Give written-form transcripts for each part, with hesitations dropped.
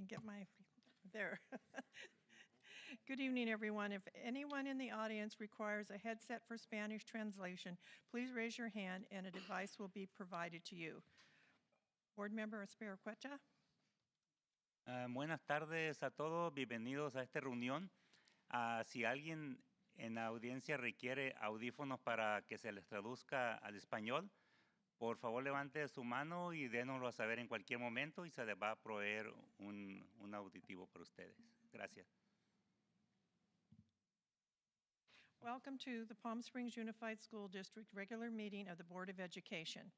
can get my, there. Good evening, everyone. If anyone in the audience requires a headset for Spanish translation, please raise your hand and a device will be provided to you. Board Member Espericueta. Buenas tardes a todos, bienvenidos a esta reunión. Si alguien en la audiencia requiere audífonos para que se les traduzca al español, por favor levante su mano y dénoslo a saber en cualquier momento y se les va a proveer un auditivo para ustedes. Gracias. Welcome to the Palm Springs Unified School District regular meeting of the Board of Education.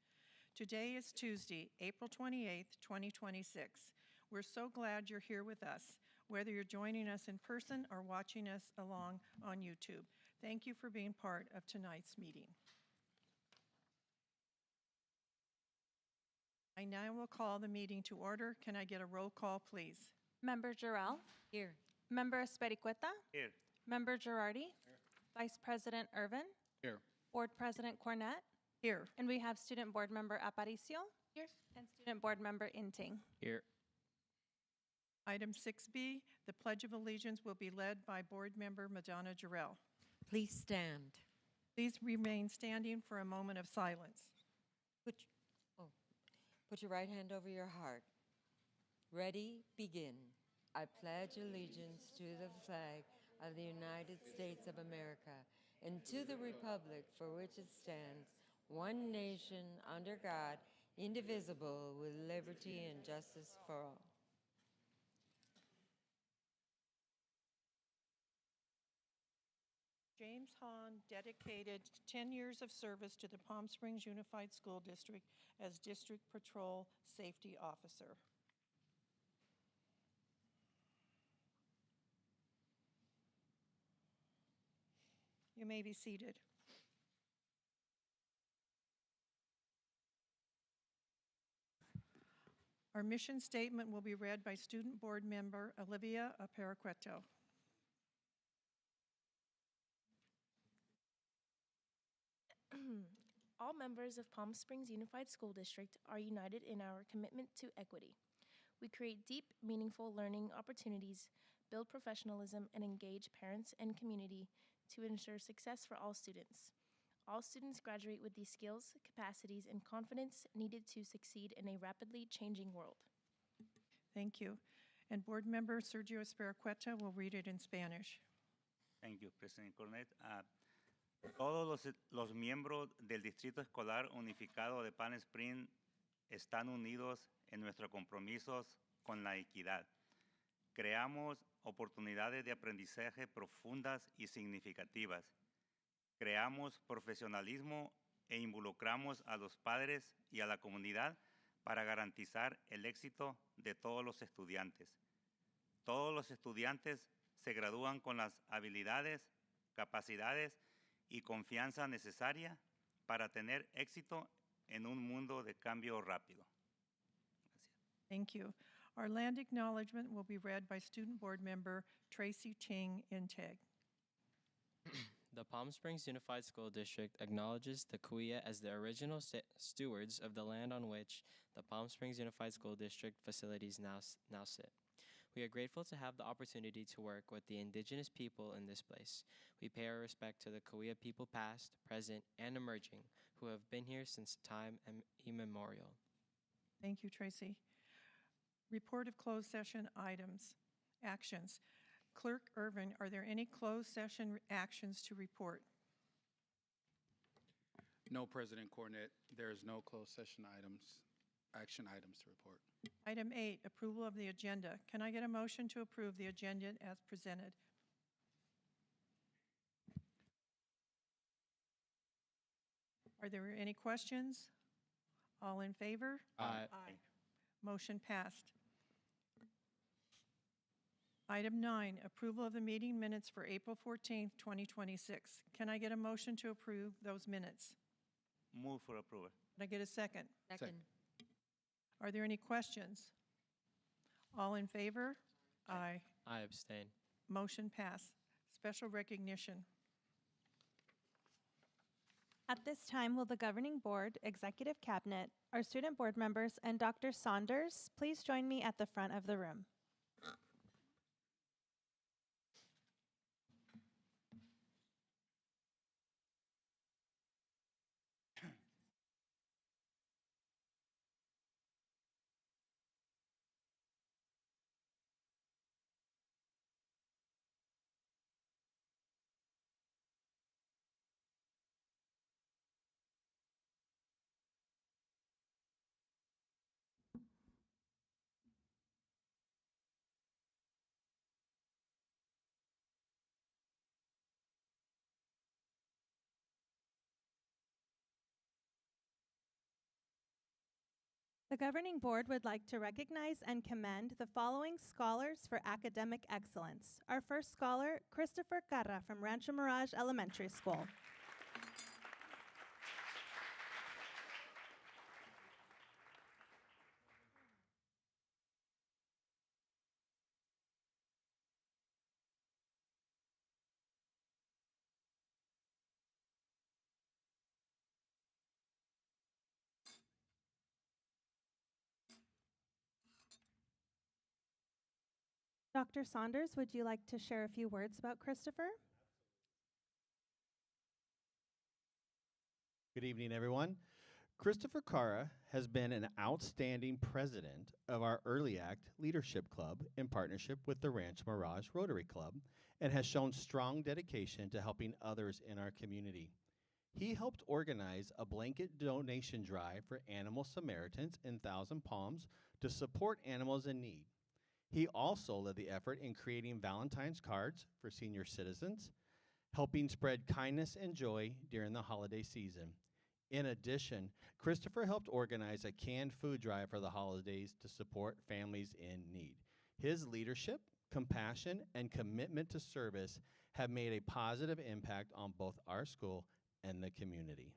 Today is Tuesday, April 28th, 2026. We're so glad you're here with us, whether you're joining us in person or watching us along on YouTube. Thank you for being part of tonight's meeting. I now will call the meeting to order. Can I get a roll call, please? Member Jarrell? Here. Member Espericueta? Here. Member Girardi? Here. Vice President Irvin? Here. Board President Cornett? Here. And we have Student Board Member Aparicio? Here. And Student Board Member Inting. Here. Item 6B, the Pledge of Allegiance will be led by Board Member Madonna Jarrell. Please stand. Please remain standing for a moment of silence. Put your right hand over your heart. Ready, begin. I pledge allegiance to the flag of the United States of America and to the republic for which it stands, one nation under God, indivisible, with liberty and justice for all. James Hahn dedicated 10 years of service to the Palm Springs Unified School District as District Patrol Safety Officer. You may be seated. Our mission statement will be read by Student Board Member Olivia Aparicueto. All members of Palm Springs Unified School District are united in our commitment to equity. We create deep, meaningful learning opportunities, build professionalism, and engage parents and community to ensure success for all students. All students graduate with the skills, capacities, and confidence needed to succeed in a rapidly changing world. Thank you. And Board Member Sergio Espericueta will read it in Spanish. Thank you, President Cornett. Todos los miembros del Distrito Escolar Unificado de Palm Springs están unidos en nuestros compromisos con la equidad. Creamos oportunidades de aprendizaje profundas y significativas. Creamos profesionalismo e involucramos a los padres y a la comunidad para garantizar el éxito de todos los estudiantes. Todos los estudiantes se gradúan con las habilidades, capacidades y confianza necesaria para tener éxito en un mundo de cambio rápido. Gracias. Thank you. Our land acknowledgement will be read by Student Board Member Tracy Ting Integ. The Palm Springs Unified School District acknowledges the Kuya as the original stewards of the land on which the Palm Springs Unified School District facilities now sit. We are grateful to have the opportunity to work with the indigenous people in this place. We pay our respect to the Kuya people past, present, and emerging who have been here since time immemorial. Thank you, Tracy. Report of closed session items, actions. Clerk Irvin, are there any closed session actions to report? No, President Cornett, there is no closed session action items to report. Item 8, approval of the agenda. Can I get a motion to approve the agenda as presented? Are there any questions? All in favor? Aye. Aye. Motion passed. Item 9, approval of the meeting minutes for April 14th, 2026. Can I get a motion to approve those minutes? Move for approval. Can I get a second? Second. Are there any questions? All in favor? Aye. I abstain. Motion passed. Special recognition. At this time, will the Governing Board, Executive Cabinet, our student board members, and Dr. Saunders please join me at the front of the room? The governing board would like to recognize and commend the following scholars for academic excellence. Our first scholar, Christopher Carra from Rancho Mirage Elementary School. Dr. Saunders, would you like to share a few words about Christopher? Good evening, everyone. Christopher Cara has been an outstanding president of our Early Act Leadership Club in partnership with the Ranch Mirage Rotary Club and has shown strong dedication to helping others in our community. He helped organize a blanket donation drive for Animal Samaritans in Thousand Palms to support animals in need. He also led the effort in creating Valentine's cards for senior citizens, helping spread kindness and joy during the holiday season. In addition, Christopher helped organize a canned food drive for the holidays to support families in need. His leadership, compassion, and commitment to service have made a positive impact on both our school and the community.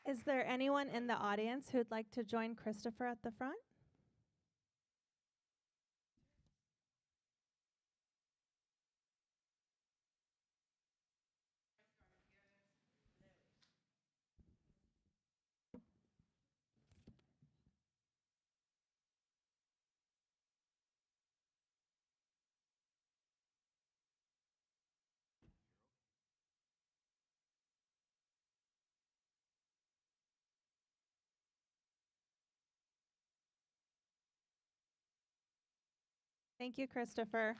Is there anyone in the audience who'd like to join Christopher at the front? Thank you, Christopher.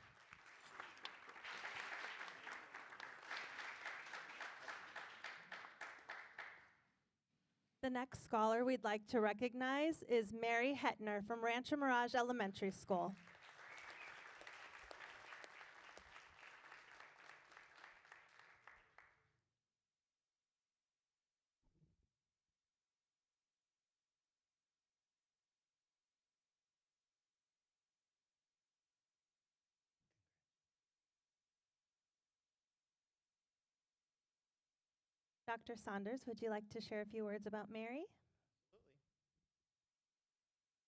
The next scholar we'd like to recognize is Mary Hetner from Rancho Mirage Elementary School. Dr. Saunders, would you like to share a few words about Mary?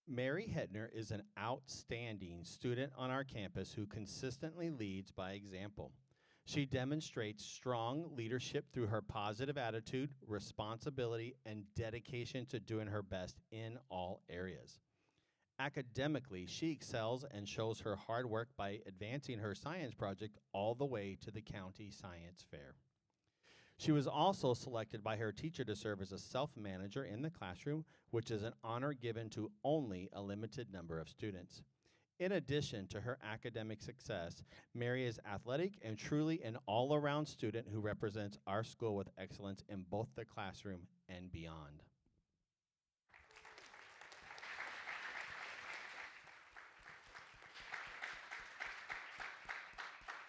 Mary Hetner is an outstanding student on our campus who consistently leads by example. She demonstrates strong leadership through her positive attitude, responsibility, and dedication to doing her best in all areas. Academically, she excels and shows her hard work by advancing her science project all the way to the county science fair. She was also selected by her teacher to serve as a self-manager in the classroom, which is an honor given to only a limited number of students. In addition to her academic success, Mary is athletic and truly an all-around student who represents our school with excellence in both the classroom and beyond.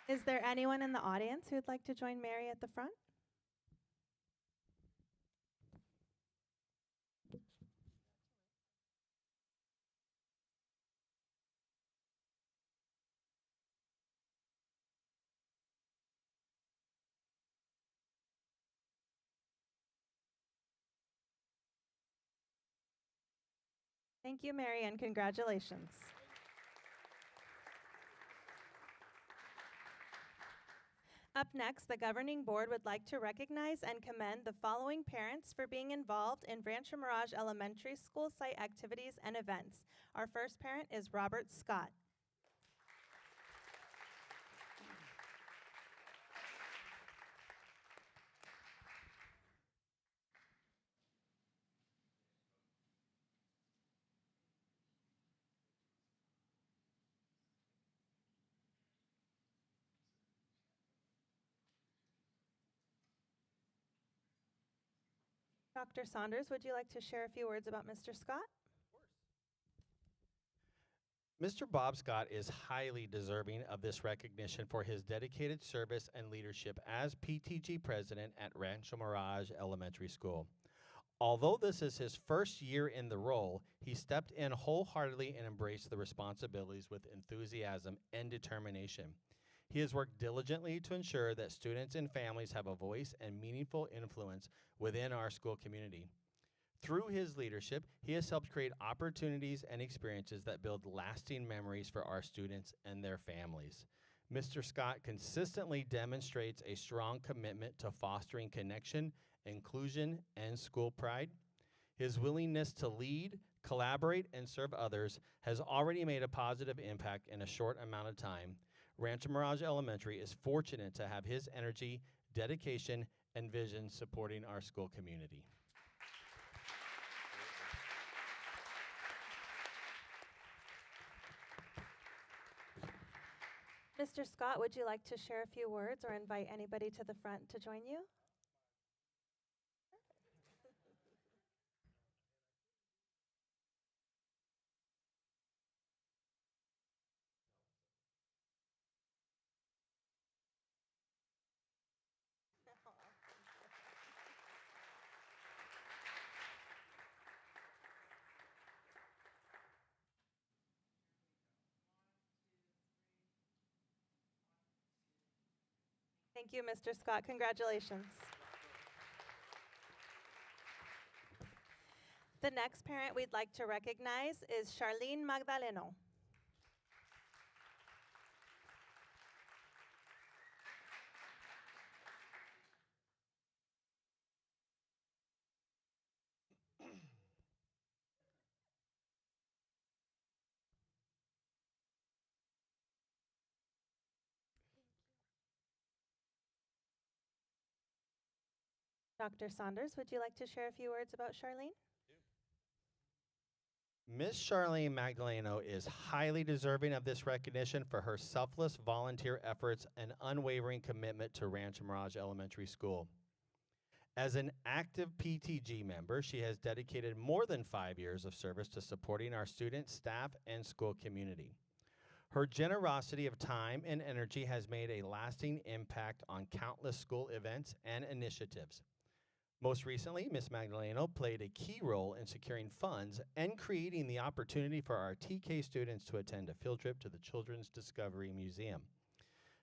Is there anyone in the audience who would like to join Mary at the front? Thank you, Mary, and congratulations. Up next, the governing board would like to recognize and commend the following parents for being involved in Rancho Mirage Elementary School site activities and events. Our first parent is Robert Scott. Dr. Saunders, would you like to share a few words about Mr. Scott? Mr. Bob Scott is highly deserving of this recognition for his dedicated service and leadership as PTG president at Rancho Mirage Elementary School. Although this is his first year in the role, he stepped in wholeheartedly and embraced the responsibilities with enthusiasm and determination. He has worked diligently to ensure that students and families have a voice and meaningful influence within our school community. Through his leadership, he has helped create opportunities and experiences that build lasting memories for our students and their families. Mr. Scott consistently demonstrates a strong commitment to fostering connection, inclusion, and school pride. His willingness to lead, collaborate, and serve others has already made a positive impact in a short amount of time. Rancho Mirage Elementary is fortunate to have his energy, dedication, and vision supporting our school community. Mr. Scott, would you like to share a few words or invite anybody to the front to join you? Thank you, Mr. Scott. Congratulations. The next parent we'd like to recognize is Charlene Magdaleno. Dr. Saunders, would you like to share a few words about Charlene? Miss Charlene Magdaleno is highly deserving of this recognition for her selfless volunteer efforts and unwavering commitment to Rancho Mirage Elementary School. As an active PTG member, she has dedicated more than 5 years of service to supporting our students, staff, and school community. Her generosity of time and energy has made a lasting impact on countless school events and initiatives. Most recently, Ms. Magdaleno played a key role in securing funds and creating the opportunity for our TK students to attend a field trip to the Children's Discovery Museum.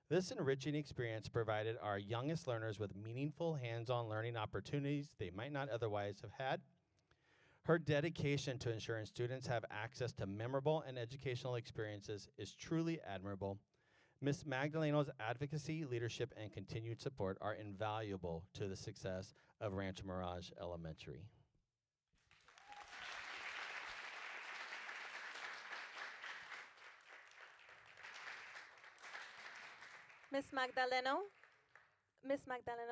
This enriching experience provided our youngest learners with meaningful hands-on learning opportunities they might not otherwise have had. Her dedication to ensuring students have access to memorable and educational experiences is truly admirable. Ms. Magdaleno's advocacy, leadership, and continued support are invaluable to the success of Rancho Mirage Elementary. Ms. Magdaleno,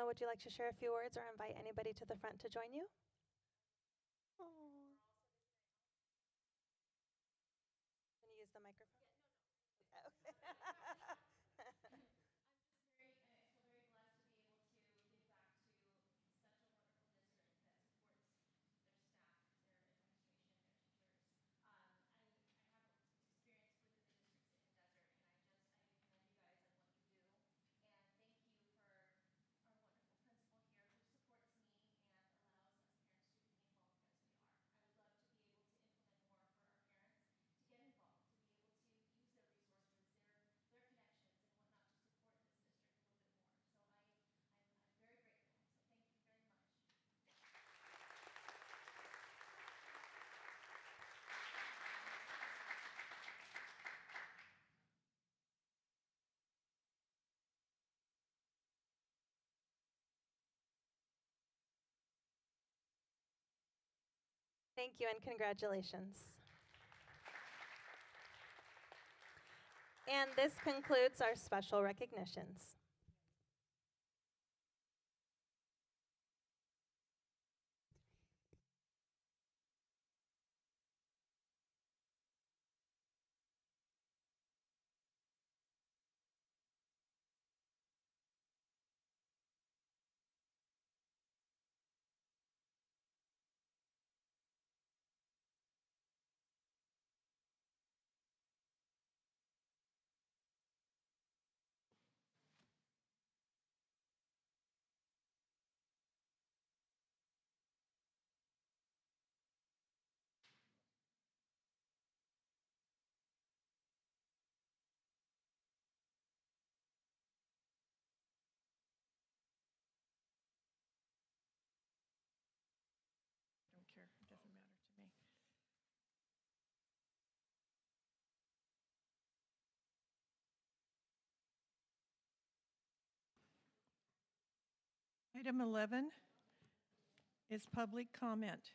would you like to share a few words or invite anybody to the front to join you? Oh. Can you use the microphone? Okay. Thank you and congratulations. And this concludes our special recognitions. Item 11 is public comment.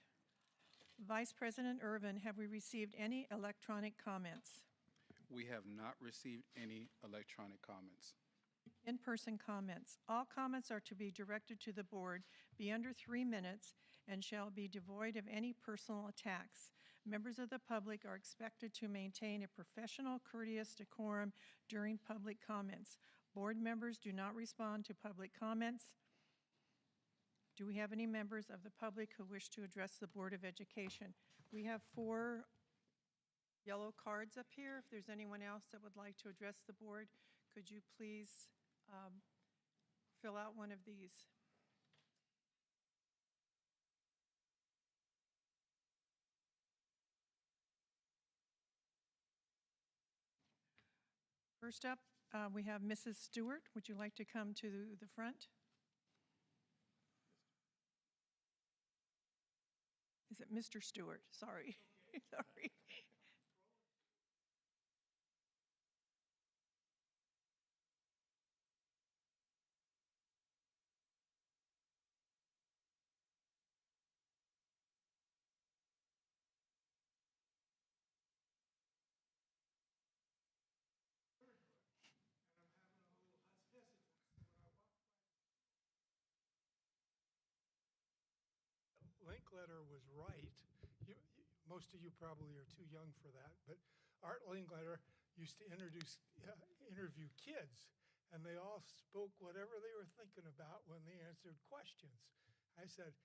Vice President Irvin, have we received any electronic comments? We have not received any electronic comments. In-person comments. All comments are to be directed to the board, be under 3 minutes, and shall be devoid of any personal attacks. Members of the public are expected to maintain a professional, courteous decorum during public comments. Board members do not respond to public comments. Do we have any members of the public who wish to address the Board of Education? We have 4 yellow cards up here. If there's anyone else that would like to address the board, could you please fill out one of these? First up, we have Mrs. Stewart. Would you like to come to the front? Is it Mr. Stewart? Sorry. Sorry. Linkletter was right. Most of you probably are too young for that, but Art Linkletter used to interview kids, and they all spoke whatever they were thinking about when they answered questions. I said,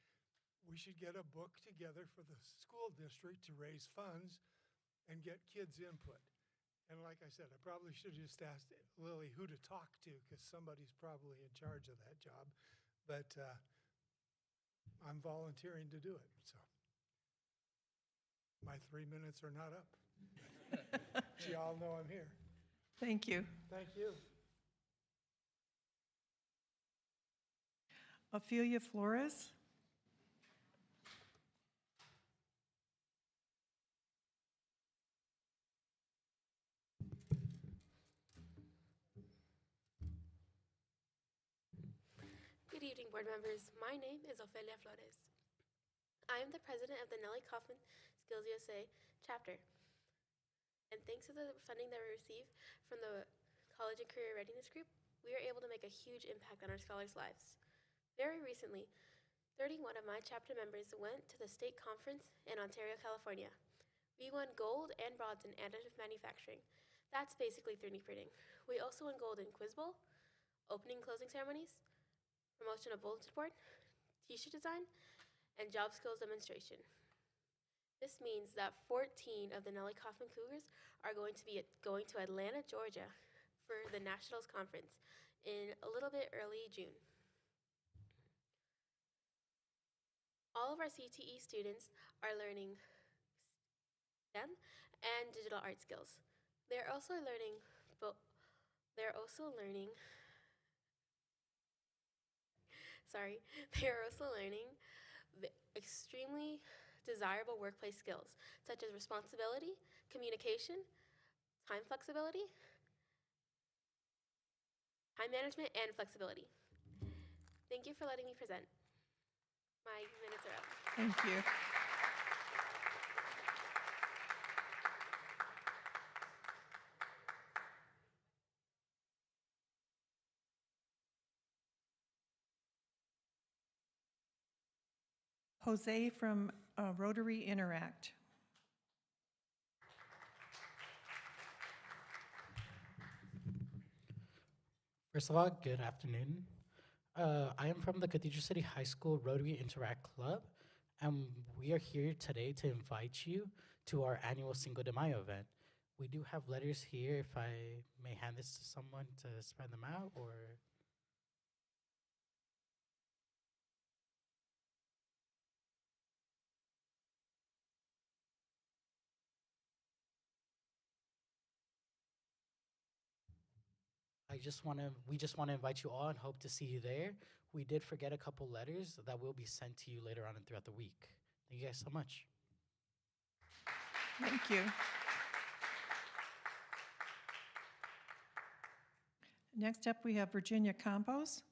we should get a book together for the school district to raise funds and get kids' input. And like I said, I probably should have just asked Lily who to talk to, because somebody's probably in charge of that job. But I'm volunteering to do it, so. My 3 minutes are not up. You all know I'm here. Thank you. Thank you. Ophelia Flores. Good evening, board members. My name is Ophelia Flores. I am the president of the Nellie Kaufman Skills USA chapter. And thanks to the funding that we received from the College and Career Readiness Group, we are able to make a huge impact on our scholars' lives. Very recently, 31 of my chapter members went to the state conference in Ontario, California. We won gold and bronze in additive manufacturing. That's basically 3D printing. We also won gold in Quiz Bowl, opening and closing ceremonies, promotion of bulletin board, t-shirt design, and job skills demonstration. This means that 14 of the Nellie Kaufman Cougars are going to Atlanta, Georgia for the Nationals Conference in a little bit early June. All of our CTE students are learning STEM and digital art skills. They're also learning the extremely desirable workplace skills, such as responsibility, communication, time management, and flexibility. Thank you for letting me present. My minutes are up. Thank you. Jose from Rotary Interact. First of all, good afternoon. I am from the Cathedral City High School Rotary Interact Club, and we are here today to invite you to our annual Cinco de Mayo event. We do have letters here, if I may hand this to someone to spread them out, or... we just want to invite you all and hope to see you there. We did forget a couple letters that will be sent to you later on and throughout the week. Thank you guys so much. Thank you. Next up, we have Virginia Campos.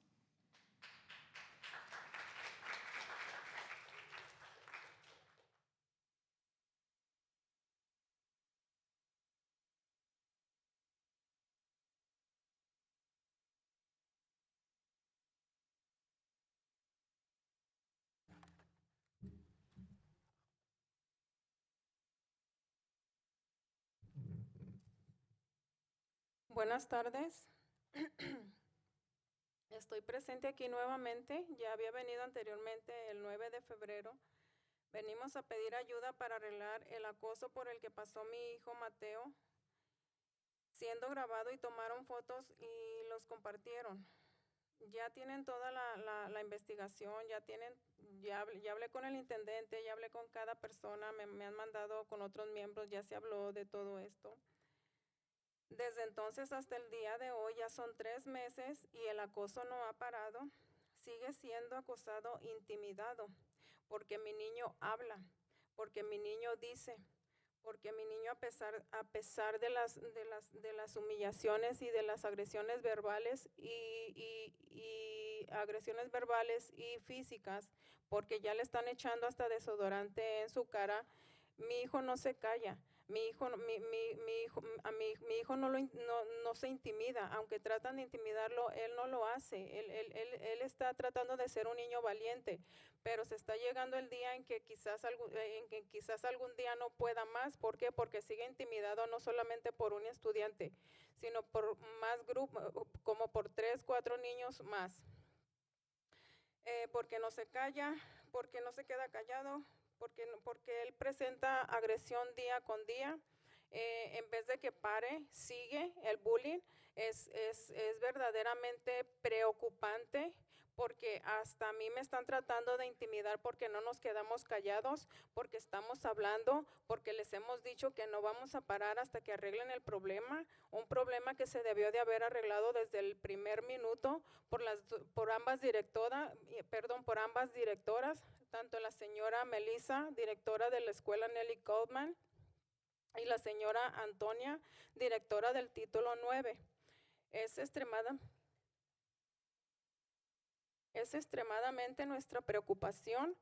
Buenas tardes. Estoy presente aquí nuevamente. Ya había venido anteriormente el 9 de febrero. Venimos a pedir ayuda para arreglar el acoso por el que pasó mi hijo Mateo, siendo grabado y tomaron fotos y los compartieron. Ya tienen toda la investigación, ya hablé con el intendente, ya hablé con cada persona, me han mandado con otros miembros, ya se habló de todo esto. Desde entonces hasta el día de hoy ya son 3 meses y el acoso no ha parado. Sigue siendo acosado, intimidado, porque mi niño habla, porque mi niño dice, porque mi niño a pesar de las humillaciones y de las agresiones verbales y agresiones verbales y físicas, porque ya le están echando hasta desodorante en su cara, mi hijo no se calla. Mi hijo no se intimida, aunque tratan de intimidarlo, él no lo hace, él está tratando de ser un niño valiente, pero se está llegando el día en que quizás algún día no pueda más. ¿Por qué? Porque sigue intimidado no solamente por un estudiante, sino por más grupos, como por 3, 4 niños más. Porque no se calla, porque no se queda callado, porque él presenta agresión día con día. En vez de que pare, sigue el bullying. Es verdaderamente preocupante, porque hasta a mí me están tratando de intimidar porque no nos quedamos callados, porque estamos hablando, porque les hemos dicho que no vamos a parar hasta que arreglen el problema, un problema que se debió de haber arreglado desde el primer minuto por ambas directoras, tanto la señora Melissa, directora de la escuela Nelly Goldman, y la señora Antonia, directora del título 9. Es extremadamente nuestra preocupación,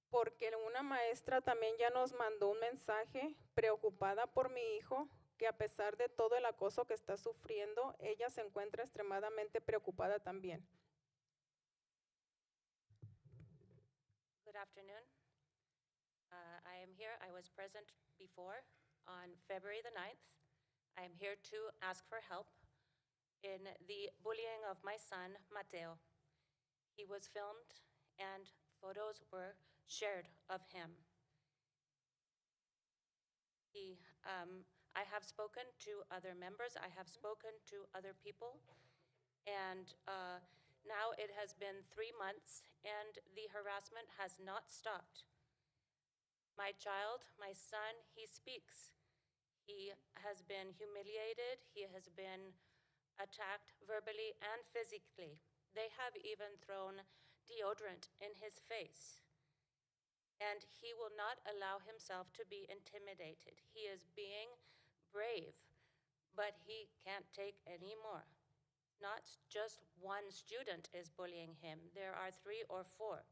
porque una maestra también ya nos mandó un mensaje preocupada por mi hijo, que a pesar de todo el acoso que está sufriendo, ella se encuentra extremadamente preocupada también. Good afternoon. I am here. I was present before on February the 9th. I am here to ask for help in the bullying of my son, Mateo. He was filmed and photos were shared of him. I have spoken to other members, I have spoken to other people, and now it has been 3 months and the harassment has not stopped. My child, my son, he speaks. He has been humiliated, he has been attacked verbally and physically. They have even thrown deodorant in his face. And he will not allow himself to be intimidated. He is being brave, but he can't take any more. Not just one student is bullying him. There are 3 or 4,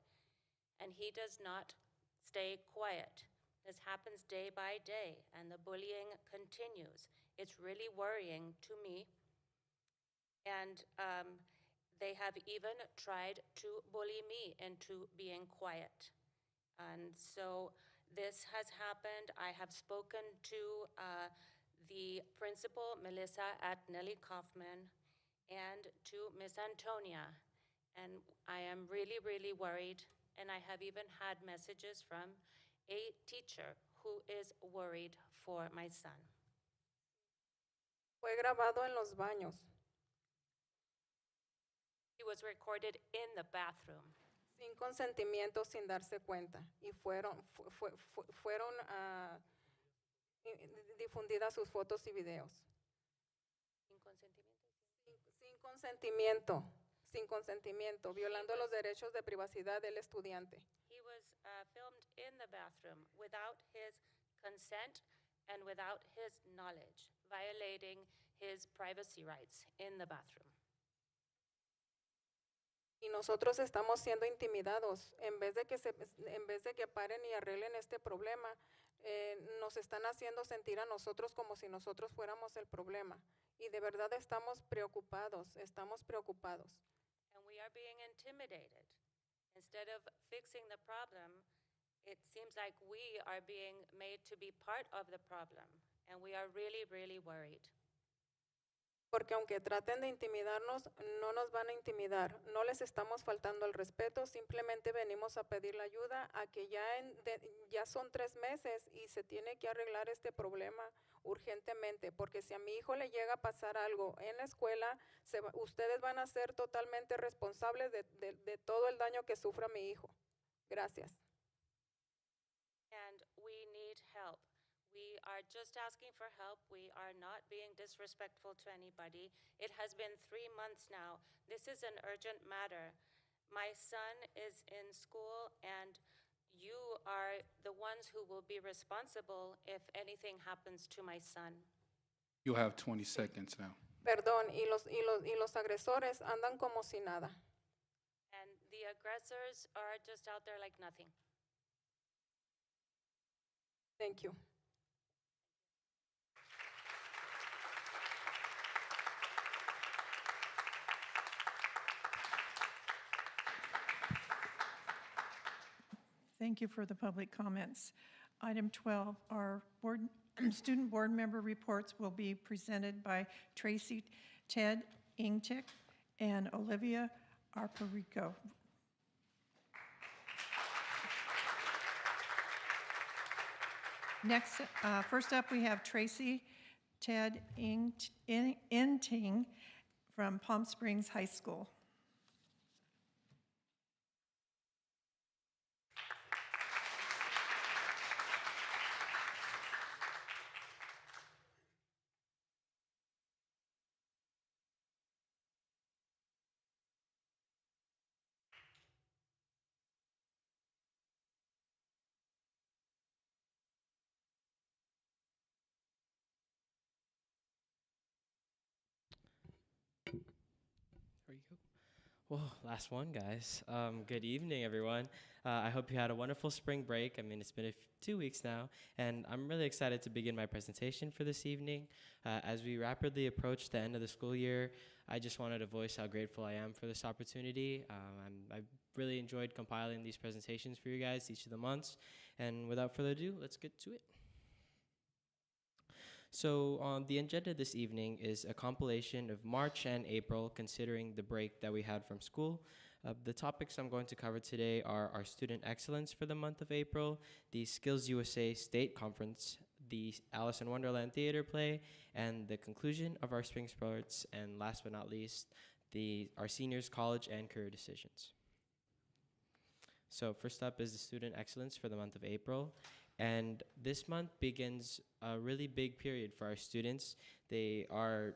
and he does not stay quiet. This happens day by day, and the bullying continues. It's really worrying to me. And they have even tried to bully me into being quiet. And so this has happened. I have spoken to the principal, Melissa, at Nelly Kaufman, and to Miss Antonia. And I am really, really worried. And I have even had messages from a teacher who is worried for my son. Fue grabado en los baños. He was recorded in the bathroom. Sin consentimiento, sin darse cuenta, y fueron difundidas sus fotos y videos. Sin consentimiento, violando los derechos de privacidad del estudiante. He was filmed in the bathroom without his consent and without his knowledge, violating his privacy rights in the bathroom. Y nosotros estamos siendo intimidados. En vez de que paren y arreglen este problema, nos están haciendo sentir a nosotros como si nosotros fuéramos el problema. Y de verdad estamos preocupados. And we are being intimidated. Instead of fixing the problem, it seems like we are being made to be part of the problem. And we are really, really worried. Porque aunque traten de intimidarnos, no nos van a intimidar. No les estamos faltando al respeto, simplemente venimos a pedir la ayuda a que ya son 3 meses y se tiene que arreglar este problema urgentemente, porque si a mi hijo le llega a pasar algo en la escuela, ustedes van a ser totalmente responsables de todo el daño que sufra mi hijo. Gracias. And we need help. We are just asking for help. We are not being disrespectful to anybody. It has been 3 months now. This is an urgent matter. My son is in school, and you are the ones who will be responsible if anything happens to my son. You'll have 20 seconds now. Perdón, y los agresores andan como si nada. And the aggressors are just out there like nothing. Thank you. Thank you for the public comments. Item 12, our student board member reports will be presented by Tracy Ted Ingtick and Olivia Arparico. Next, first up, we have Tracy Ted Inting from Palm Springs High School. There you go. Well, last one, guys. Good evening, everyone. I hope you had a wonderful spring break. I mean, it's been 2 weeks now, and I'm really excited to begin my presentation for this evening. As we rapidly approach the end of the school year, I just wanted to voice how grateful I am for this opportunity. I've really enjoyed compiling these presentations for you guys each of the months, and without further ado, let's get to it. So the agenda this evening is a compilation of March and April, considering the break that we had from school. The topics I'm going to cover today are our student excellence for the month of April, the Skills USA State Conference, the Alice in Wonderland theater play, and the conclusion of our spring sports, and last but not least, our seniors' college and career decisions. So first up is the student excellence for the month of April. And this month begins a really big period for our students. They are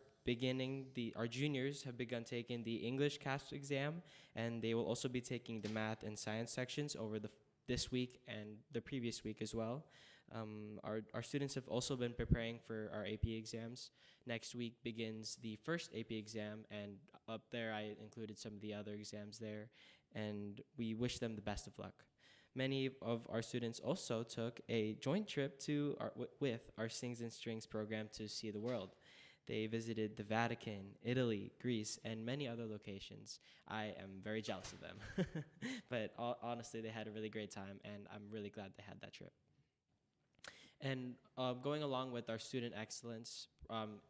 our juniors have begun taking the English CASP exam, and they will also be taking the math and science sections over this week and the previous week as well. Our students have also been preparing for our AP exams. Next week begins the first AP exam, and up there I included some of the other exams there, and we wish them the best of luck. Many of our students also took a joint trip with our Sings and Strings program to see the world. They visited the Vatican, Italy, Greece, and many other locations. I am very jealous of them. But honestly, they had a really great time, and I'm really glad they had that trip. And going along with our student excellence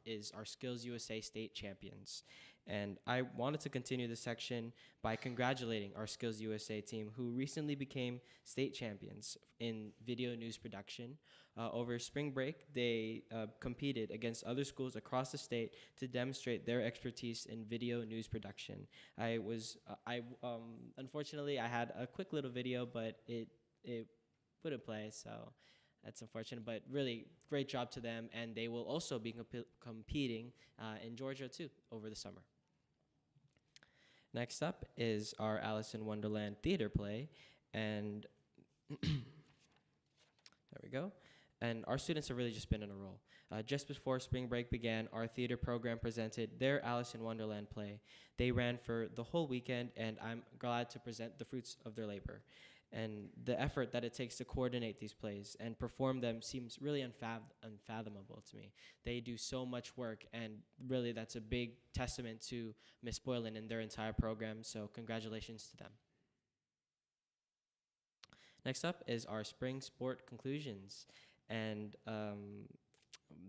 is our Skills USA State Champions. And I wanted to continue this section by congratulating our Skills USA team, who recently became state champions in video news production. Over spring break, they competed against other schools across the state to demonstrate their expertise in video news production. Unfortunately, I had a quick little video, but it wouldn't play, so that's unfortunate, but really great job to them, and they will also be competing in Georgia too over the summer. Next up is our Alice in Wonderland theater play, and there we go. And our students have really just been in a roll. Just before spring break began, our theater program presented their Alice in Wonderland play. They ran for the whole weekend, and I'm glad to present the fruits of their labor. And the effort that it takes to coordinate these plays and perform them seems really unfathomable to me. They do so much work, and really that's a big testament to Ms. Boylan and their entire program, so congratulations to them. Next up is our spring sport conclusions. And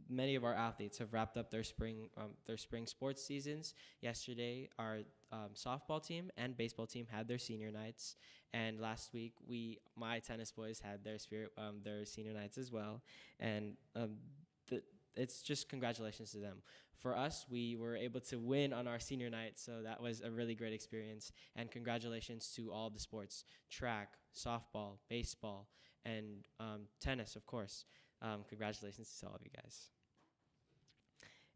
many of our athletes have wrapped up their spring sports seasons. Yesterday, our softball team and baseball team had their senior nights, and last week my tennis boys had their senior nights as well. And it's just congratulations to them. For us, we were able to win on our senior night, so that was a really great experience. And congratulations to all the sports: track, softball, baseball, and tennis, of course. Congratulations to all of you guys.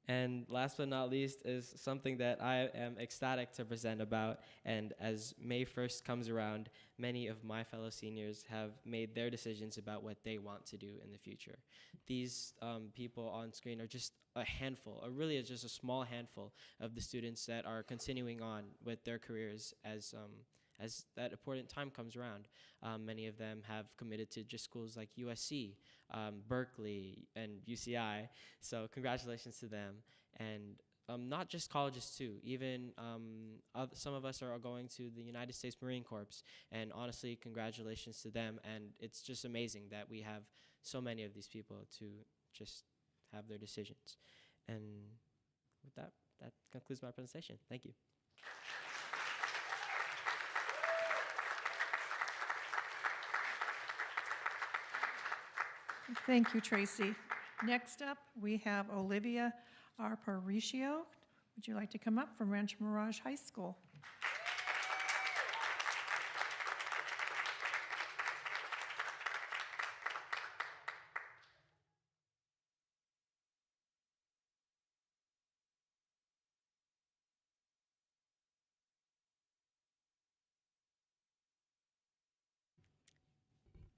And last but not least is something that I am ecstatic to present about. And as May 1st comes around, many of my fellow seniors have made their decisions about what they want to do in the future. These people on screen are just a handful, or really just a small handful of the students that are continuing on with their careers as that important time comes around. Many of them have committed to just schools like USC, Berkeley, and UCI. So congratulations to them. And not just colleges too. Even some of us are going to the United States Marine Corps. And honestly, congratulations to them. And it's just amazing that we have so many of these people to just have their decisions. And with that concludes my presentation. Thank you. Thank you, Tracy. Next up, we have Olivia Aparicio. Would you like to come up from Rancho Mirage High School?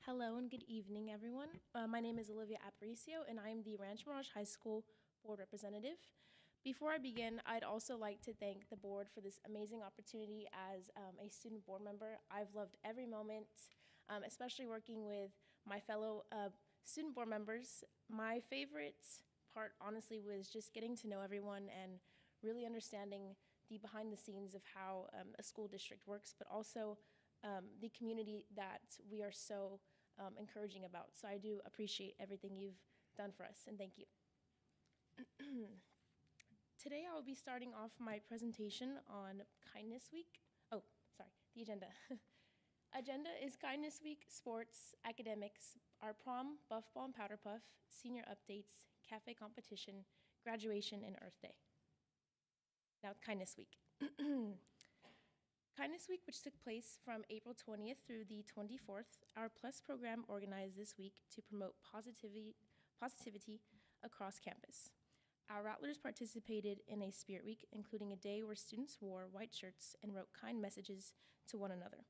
Hello and good evening, everyone. My name is Olivia Aparicio, and I am the Rancho Mirage High School Board Representative. Before I begin, I'd also like to thank the board for this amazing opportunity as a student board member. I've loved every moment, especially working with my fellow student board members. My favorite part, honestly, was just getting to know everyone and really understanding the behind the scenes of how a school district works, but also the community that we are so encouraging about. So I do appreciate everything you've done for us, and thank you. Today I will be starting off my presentation on Kindness Week. Oh, sorry, the agenda. Agenda is Kindness Week, sports, academics, our prom, buff ball and powder puff, senior updates, cafe competition, graduation, and Earth Day. Now, Kindness Week. Kindness Week, which took place from April 20th through the 24th, our Plus program organized this week to promote positivity across campus. Our Rattlers participated in a Spirit Week, including a day where students wore white shirts and wrote kind messages to one another.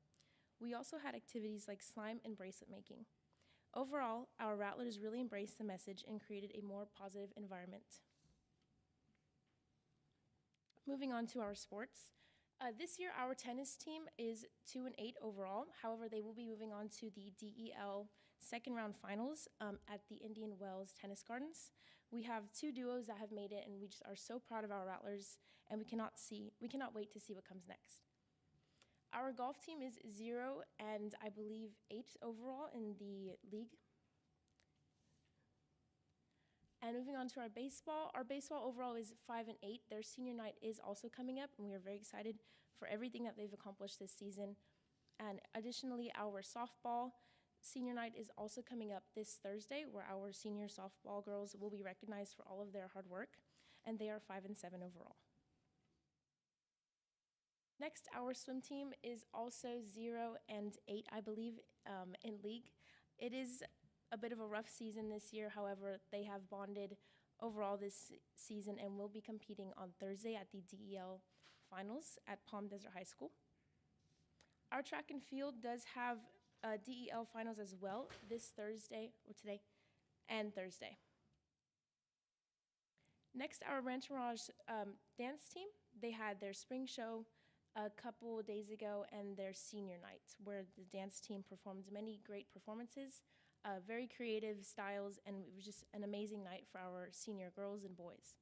We also had activities like slime and bracelet making. Overall, our Rattlers really embraced the message and created a more positive environment. Moving on to our sports. This year, our tennis team is 2-8 overall. However, they will be moving on to the DEL second round finals at the Indian Wells Tennis Gardens. We have two duos that have made it, and we just are so proud of our Rattlers, and we cannot wait to see what comes next. Our golf team is 0 and I believe 8 overall in the league. And moving on to our baseball overall is 5-8. Their senior night is also coming up, and we are very excited for everything that they've accomplished this season. And additionally, our softball senior night is also coming up this Thursday, where our senior softball girls will be recognized for all of their hard work, and they are 5-7 overall. Next, our swim team is also 0-8, I believe, in league. It is a bit of a rough season this year. However, they have bonded overall this season and will be competing on Thursday at the DEL finals at Palm Desert High School. Our track and field does have DEL finals as well this Thursday, or today, and Thursday. Next, our Rancho Mirage dance team. They had their spring show a couple days ago and their senior night, where the dance team performed many great performances, very creative styles, and it was just an amazing night for our senior girls and boys.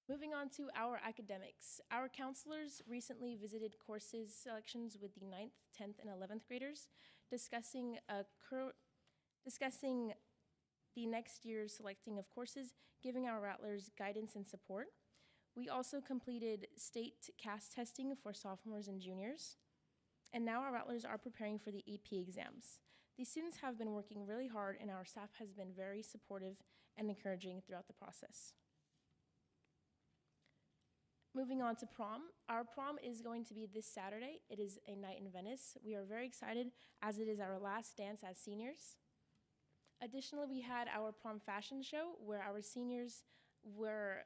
Moving on to our academics. Our counselors recently visited courses selections with the 9th, 10th, and 11th graders, discussing the next year's selecting of courses, giving our Rattlers guidance and support. We also completed state CAS testing for sophomores and juniors. And now our Rattlers are preparing for the AP exams. These students have been working really hard, and our staff has been very supportive and encouraging throughout the process. Moving on to prom. Our prom is going to be this Saturday. It is a night in Venice. We are very excited as it is our last dance as seniors. Additionally, we had our prom fashion show where our seniors were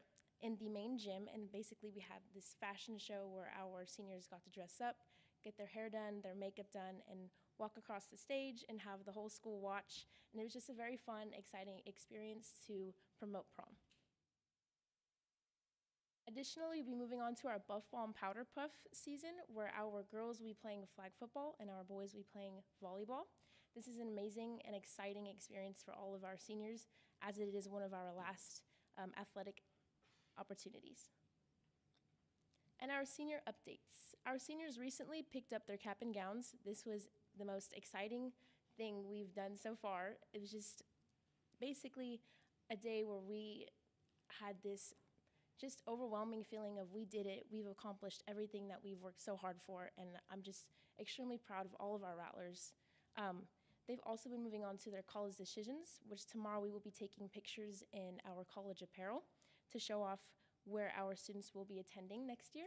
in the main gym, and basically we had this fashion show where our seniors got to dress up, get their hair done, their makeup done, and walk across the stage and have the whole school watch. And it was just a very fun, exciting experience to promote prom. Additionally, we'll be moving on to our Buff Ball and Powder Puff season, where our girls will be playing flag football and our boys will be playing volleyball. This is an amazing and exciting experience for all of our seniors, as it is one of our last athletic opportunities. And our senior updates. Our seniors recently picked up their cap and gowns. This was the most exciting thing we've done so far. It was just basically a day where we had this just overwhelming feeling of we did it, we've accomplished everything that we've worked so hard for, and I'm just extremely proud of all of our Rattlers. They've also been moving on to their college decisions, which tomorrow we will be taking pictures in our college apparel to show off where our students will be attending next year.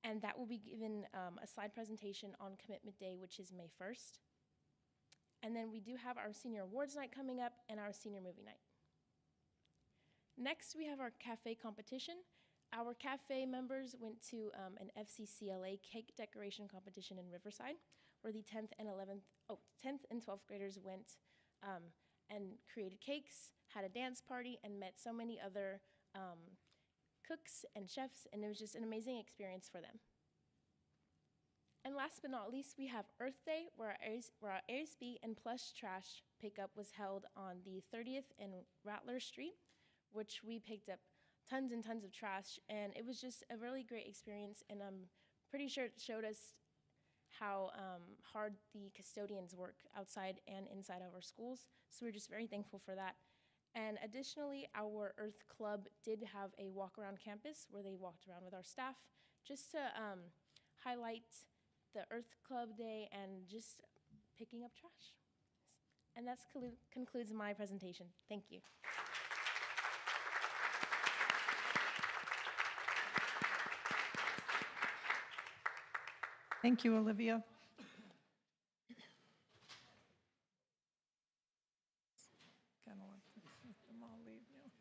And that will be given a slide presentation on commitment day, which is May 1st. And then we do have our senior awards night coming up and our senior movie night. Next, we have our cafe competition. Our cafe members went to an FCCLA cake decoration competition in Riverside, where the 10th and 12th graders went and created cakes, had a dance party, and met so many other cooks and chefs, and it was just an amazing experience for them. And last but not least, we have Earth Day, where our ASB and Plush Trash pickup was held on the 30th and Rattler Street, which we picked up tons and tons of trash, and it was just a really great experience, and I'm pretty sure it showed us how hard the custodians work outside and inside of our schools, so we're just very thankful for that. And additionally, our Earth Club did have a walk around campus where they walked around with our staff just to highlight the Earth Club Day and just picking up trash. And that concludes my presentation. Thank you. Thank you, Olivia. Kind of let them all leave now.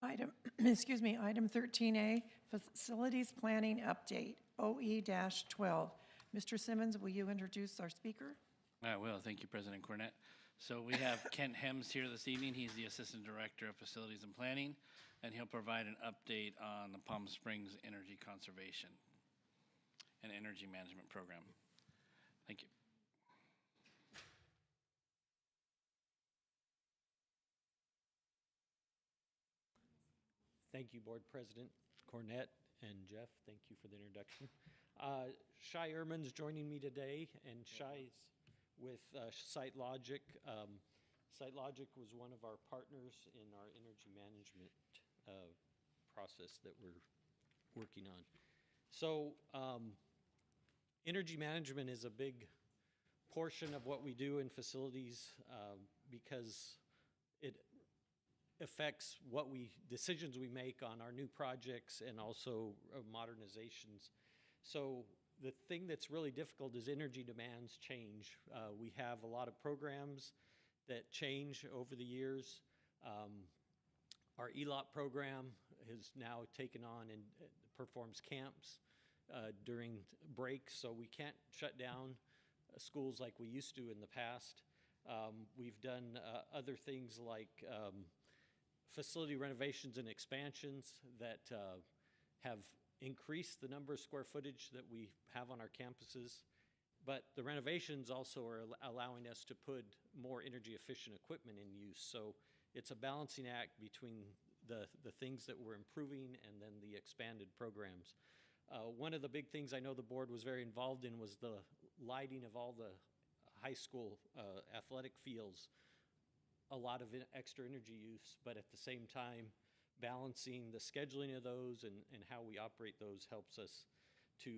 Item 13A, Facilities Planning Update, OE-12. Mr. Simmons, will you introduce our speaker? I will. Thank you, President Cornett. So we have Kent Hems here this evening. He's the Assistant Director of Facilities and Planning, and he'll provide an update on the Palm Springs Energy Conservation and Energy Management Program. Thank you. Thank you, Board President Cornett and Jeff. Thank you for the introduction. Shai Ehrman's joining me today, and Shai's with SiteLogic. SiteLogic was one of our partners in our energy management process that we're working on. So energy management is a big portion of what we do in facilities because it affects decisions we make on our new projects and also modernizations. So the thing that's really difficult is energy demands change. We have a lot of programs that change over the years. Our ELOT program has now taken on and performs camps during breaks, so we can't shut down schools like we used to in the past. We've done other things like facility renovations and expansions that have increased the number of square footage that we have on our campuses. But the renovations also are allowing us to put more energy efficient equipment in use. So it's a balancing act between the things that we're improving and then the expanded programs. One of the big things I know the board was very involved in was the lighting of all the high school athletic fields. A lot of extra energy use, but at the same time, balancing the scheduling of those and how we operate those helps us to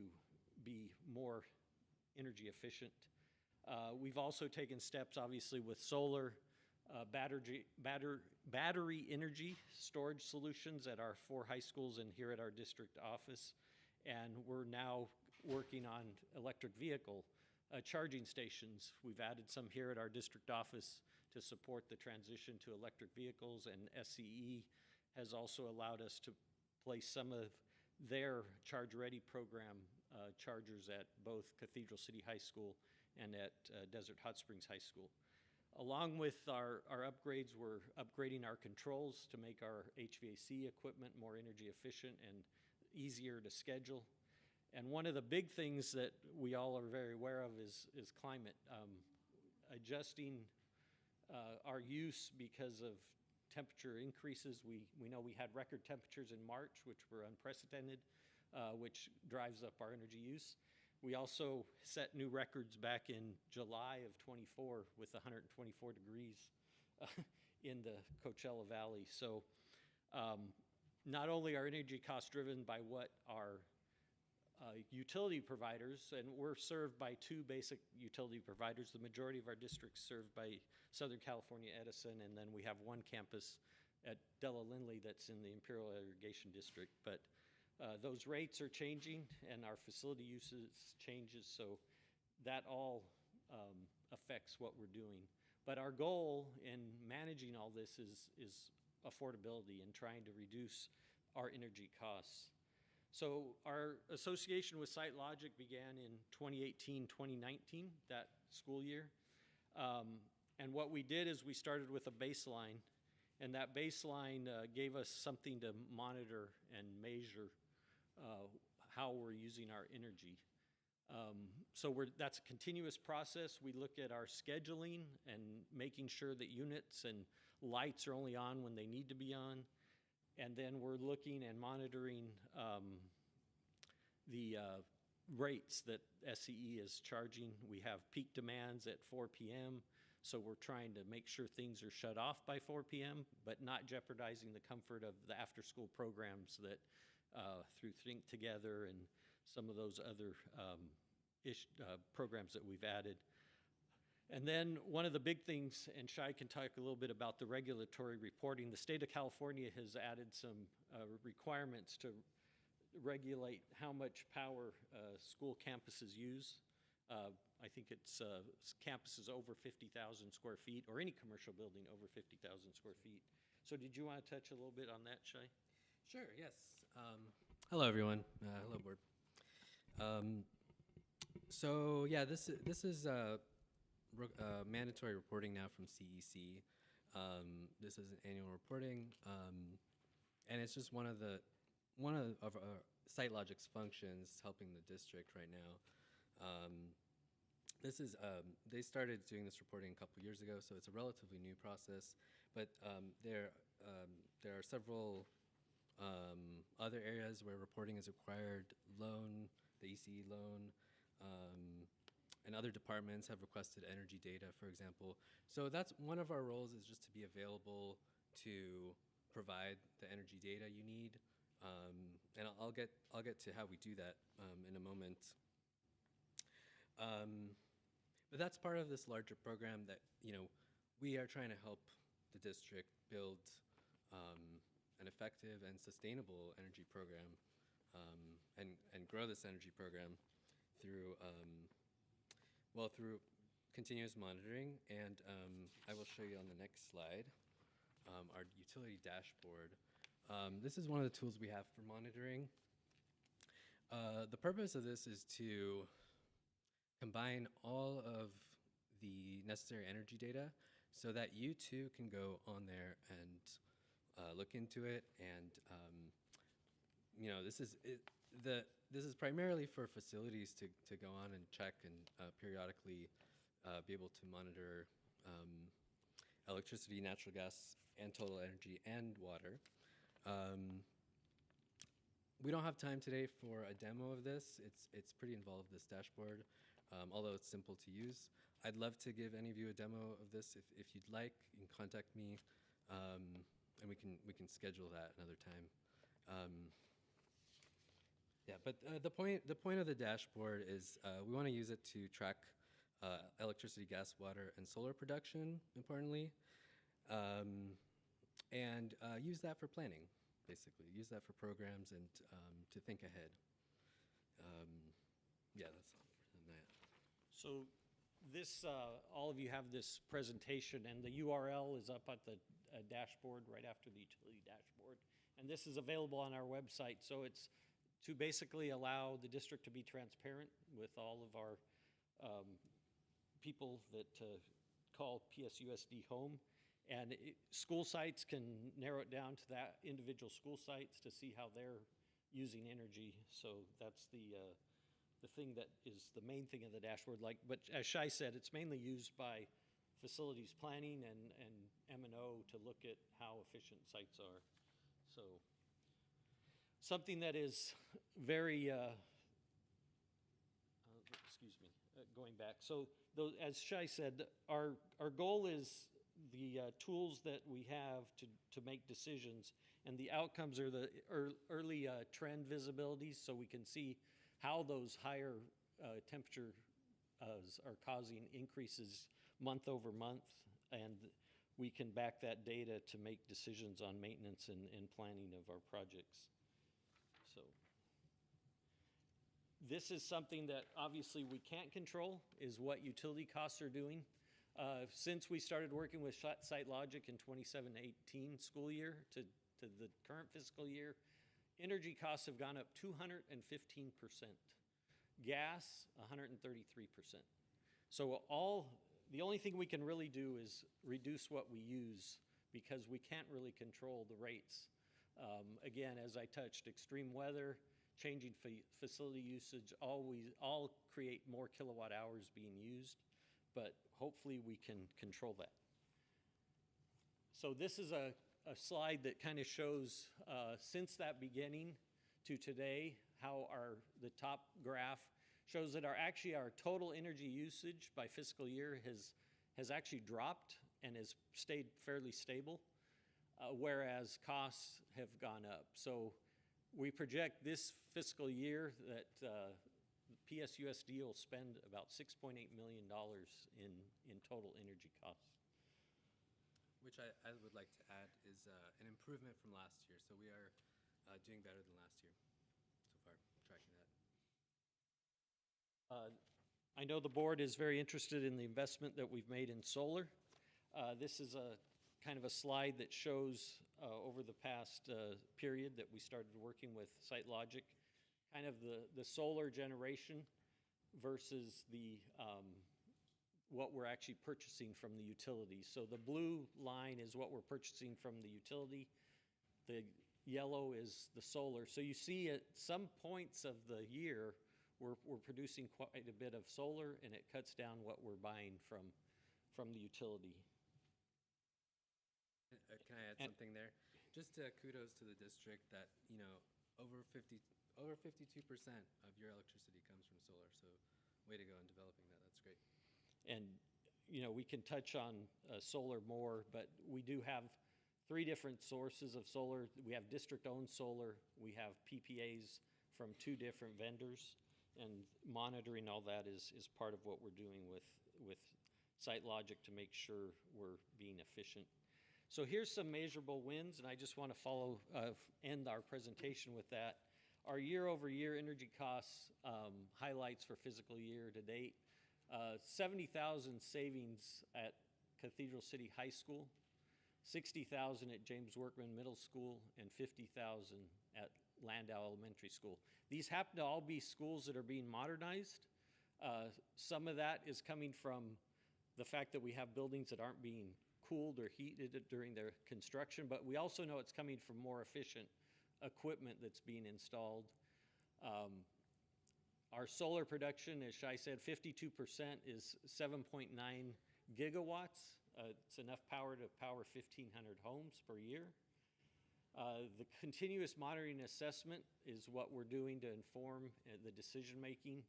be more energy efficient. We've also taken steps, obviously, with solar, battery energy storage solutions at our 4 high schools and here at our district office. And we're now working on electric vehicle charging stations. We've added some here at our district office to support the transition to electric vehicles, and SCE has also allowed us to place some of their Charge Ready program chargers at both Cathedral City High School and at Desert Hot Springs High School. Along with our upgrades, we're upgrading our controls to make our HVAC equipment more energy efficient and easier to schedule. And one of the big things that we all are very aware of is climate. Adjusting our use because of temperature increases. We know we had record temperatures in March, which were unprecedented, which drives up our energy use. We also set new records back in July of 24 with 124 degrees in the Coachella Valley. So not only are energy costs driven by what our utility providers, and we're served by 2 basic utility providers. The majority of our district's served by Southern California Edison, and then we have 1 campus at Della Lindley that's in the Imperial Irrigation District. But those rates are changing and our facility usage changes, so that all affects what we're doing. But our goal in managing all this is affordability and trying to reduce our energy costs. So our association with SiteLogic began in 2018-2019, that school year. And what we did is we started with a baseline, and that baseline gave us something to monitor and measure how we're using our energy. So that's a continuous process. We look at our scheduling and making sure that units and lights are only on when they need to be on. And then we're looking and monitoring the rates that SCE is charging. We have peak demands at 4 p.m., so we're trying to make sure things are shut off by 4 p.m., but not jeopardizing the comfort of the after-school programs that through Think Together and some of those other programs that we've added. And then one of the big things, and Shai can talk a little bit about the regulatory reporting, the state of California has added some requirements to regulate how much power school campuses use. I think it's campuses over 50,000 square feet, or any commercial building over 50,000 square feet. So did you want to touch a little bit on that, Shai? Sure, yes. Hello, everyone. Hello, board. So yeah, this is mandatory reporting now from CEC. This is an annual reporting, and it's just one of our SiteLogic's functions helping the district right now. They started doing this reporting a couple years ago, so it's a relatively new process. But there are several other areas where reporting is required. The ECE loan, and other departments have requested energy data, for example. So that's one of our roles, is just to be available to provide the energy data you need. And I'll get to how we do that in a moment. But that's part of this larger program that, we are trying to help the district build an effective and sustainable energy program, and grow this energy program through continuous monitoring. And I will show you on the next slide our utility dashboard. This is one of the tools we have for monitoring. The purpose of this is to combine all of the necessary energy data so that you too can go on there and look into it. And this is primarily for facilities to go on and check and periodically be able to monitor electricity, natural gas, and total energy and water. We don't have time today for a demo of this. It's pretty involved, this dashboard, although it's simple to use. I'd love to give any of you a demo of this if you'd like. You can contact me, and we can schedule that another time. But the point of the dashboard is we want to use it to track electricity, gas, water, and solar production, importantly, and use that for planning. Basically, use that for programs and to think ahead. That's all for tonight. So this, all of you have this presentation, and the URL is up at the dashboard right after the utility dashboard. And this is available on our website. So it's to basically allow the district to be transparent with all of our people that call PSUSD home. And school sites can narrow it down to that individual school sites to see how they're using energy. So that's the thing that is the main thing of the dashboard. But as Shai said, it's mainly used by facilities planning and M&O to look at how efficient sites are. So something that is very, going back. So as Shai said, our goal is the tools that we have to make decisions, and the outcomes are the early trend visibilities, so we can see how those higher temperatures are causing increases month over month, and we can back that data to make decisions on maintenance and planning of our projects. So this is something that obviously we can't control, is what utility costs are doing. Since we started working with SiteLogic in 2017-18 school year to the current fiscal year, energy costs have gone up 215%. Gas, 133%. So the only thing we can really do is reduce what we use, because we can't really control the rates. Again, as I touched, extreme weather, changing facility usage, all create more kilowatt hours being used. But hopefully we can control that. So this is a slide that kind of shows since that beginning to today, how the top graph shows that our total energy usage by fiscal year has actually dropped and has stayed fairly stable, whereas costs have gone up. So we project this fiscal year that PSUSD will spend about $6.8 million in total energy costs. Which I would like to add is an improvement from last year. So we are doing better than last year so far, tracking that. I know the board is very interested in the investment that we've made in solar. This is a kind of a slide that shows over the past period that we started working with SiteLogic, kind of the solar generation versus what we're actually purchasing from the utility. So the blue line is what we're purchasing from the utility. The yellow is the solar. So you see at some points of the year, we're producing quite a bit of solar, and it cuts down what we're buying from the utility. Can I add something there? Just kudos to the district that, over 52% of your electricity comes from solar. So way to go in developing that. That's great. And, we can touch on solar more, but we do have 3 different sources of solar. We have district-owned solar. We have PPAs from 2 different vendors, and monitoring all that is part of what we're doing with SiteLogic to make sure we're being efficient. So here's some measurable wins, and I just want to end our presentation with that. Our year-over-year energy costs highlights for fiscal year to date, 70,000 savings at Cathedral City High School, 60,000 at James Workman Middle School, and 50,000 at Landau Elementary School. These happen to all be schools that are being modernized. Some of that is coming from the fact that we have buildings that aren't being cooled or heated during their construction, but we also know it's coming from more efficient equipment that's being installed. Our solar production, as Shai said, 52% is 7.9 gigawatts. It's enough power to power 1,500 homes per year. The continuous monitoring assessment is what we're doing to inform the decision-making,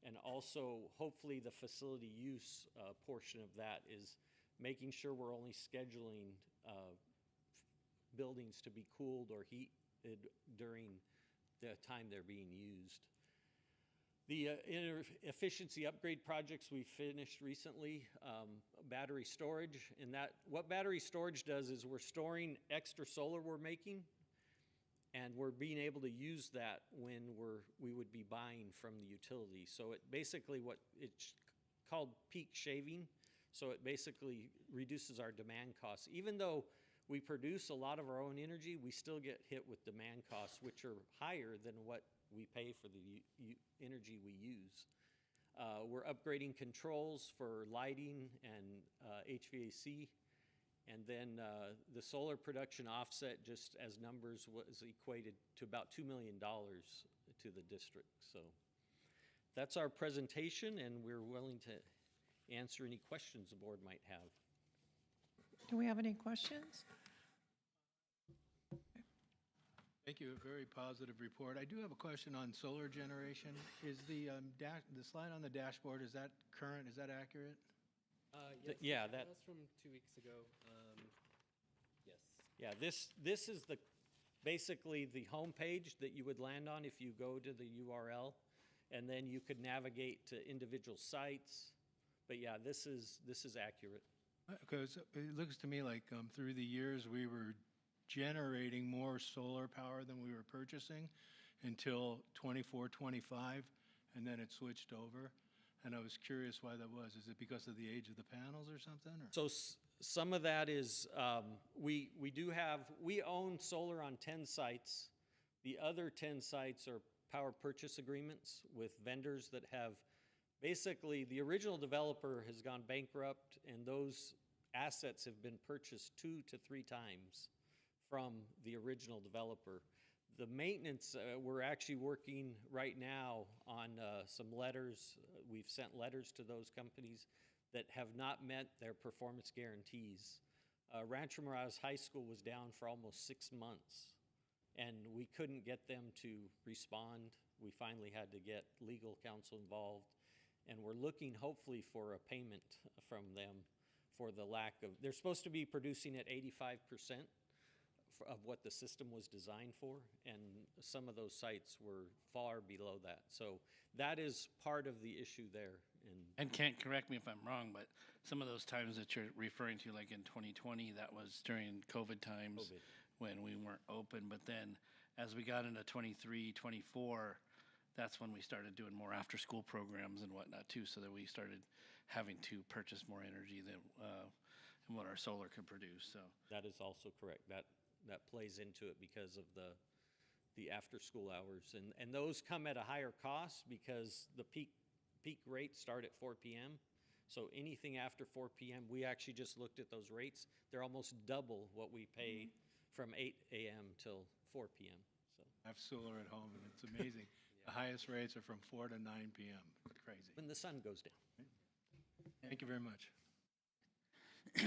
and also hopefully the facility use portion of that is making sure we're only scheduling buildings to be cooled or heated during the time they're being used. The efficiency upgrade projects we finished recently, battery storage, and what battery storage does is we're storing extra solar we're making, and we're being able to use that when we would be buying from the utility. So it basically it's called peak shaving. So it basically reduces our demand costs. Even though we produce a lot of our own energy, we still get hit with demand costs, which are higher than what we pay for the energy we use. We're upgrading controls for lighting and HVAC. And then the solar production offset, just as numbers, was equated to about $2 million to the district. So that's our presentation, and we're willing to answer any questions the board might have. Do we have any questions? Thank you. A very positive report. I do have a question on solar generation. Is the slide on the dashboard, is that current? Is that accurate? Yes, yeah, that's from 2 weeks ago. Yes. Yeah, this is basically the home page that you would land on if you go to the URL, and then you could navigate to individual sites. But yeah, this is accurate. Because it looks to me like through the years we were generating more solar power than we were purchasing until 24, 25, and then it switched over. And I was curious why that was. Is it because of the age of the panels or something? Or? So some of that is we own solar on 10 sites. The other 10 sites are power purchase agreements with vendors that have basically, the original developer has gone bankrupt, and those assets have been purchased 2 to 3 times from the original developer. The maintenance, we're actually working right now on some letters. We've sent letters to those companies that have not met their performance guarantees. Rancho Mirage High School was down for almost 6 months, and we couldn't get them to respond. We finally had to get legal counsel involved, and we're looking hopefully for a payment from them for the lack of, they're supposed to be producing at 85% of what the system was designed for, and some of those sites were far below that. So that is part of the issue there. And Kent, correct me if I'm wrong, but some of those times that you're referring to, like in 2020, that was during COVID times when we weren't open. But then as we got into 23, 24, that's when we started doing more after-school programs and whatnot too, so that we started having to purchase more energy than what our solar could produce. So that is also correct. That plays into it because of the after-school hours, and those come at a higher cost because the peak rates start at 4 p.m. So anything after 4 p.m., we actually just looked at those rates. They're almost double what we pay from 8 a.m. till 4 p.m. So I have solar at home, and it's amazing. The highest rates are from 4 to 9 p.m. It's crazy. When the sun goes down. Thank you very much.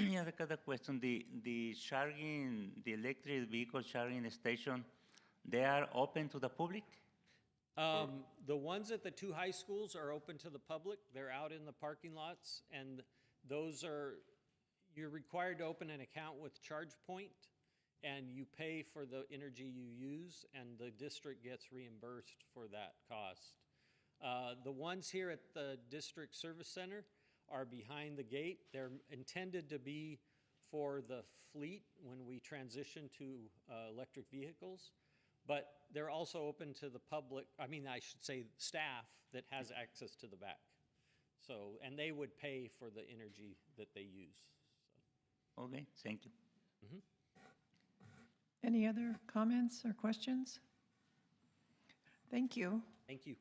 Yeah, I got a question. The charging, the electric vehicle charging station, they are open to the public? The ones at the 2 high schools are open to the public. They're out in the parking lots, and you're required to open an account with ChargePoint, and you pay for the energy you use, and the district gets reimbursed for that cost. The ones here at the district service center are behind the gate. They're intended to be for the fleet when we transition to electric vehicles, but they're also open to the public, I should say staff that has access to the back. So, and they would pay for the energy that they use. So. Okay, thank you. Mm-hmm. Any other comments or questions? Thank you. Thank you.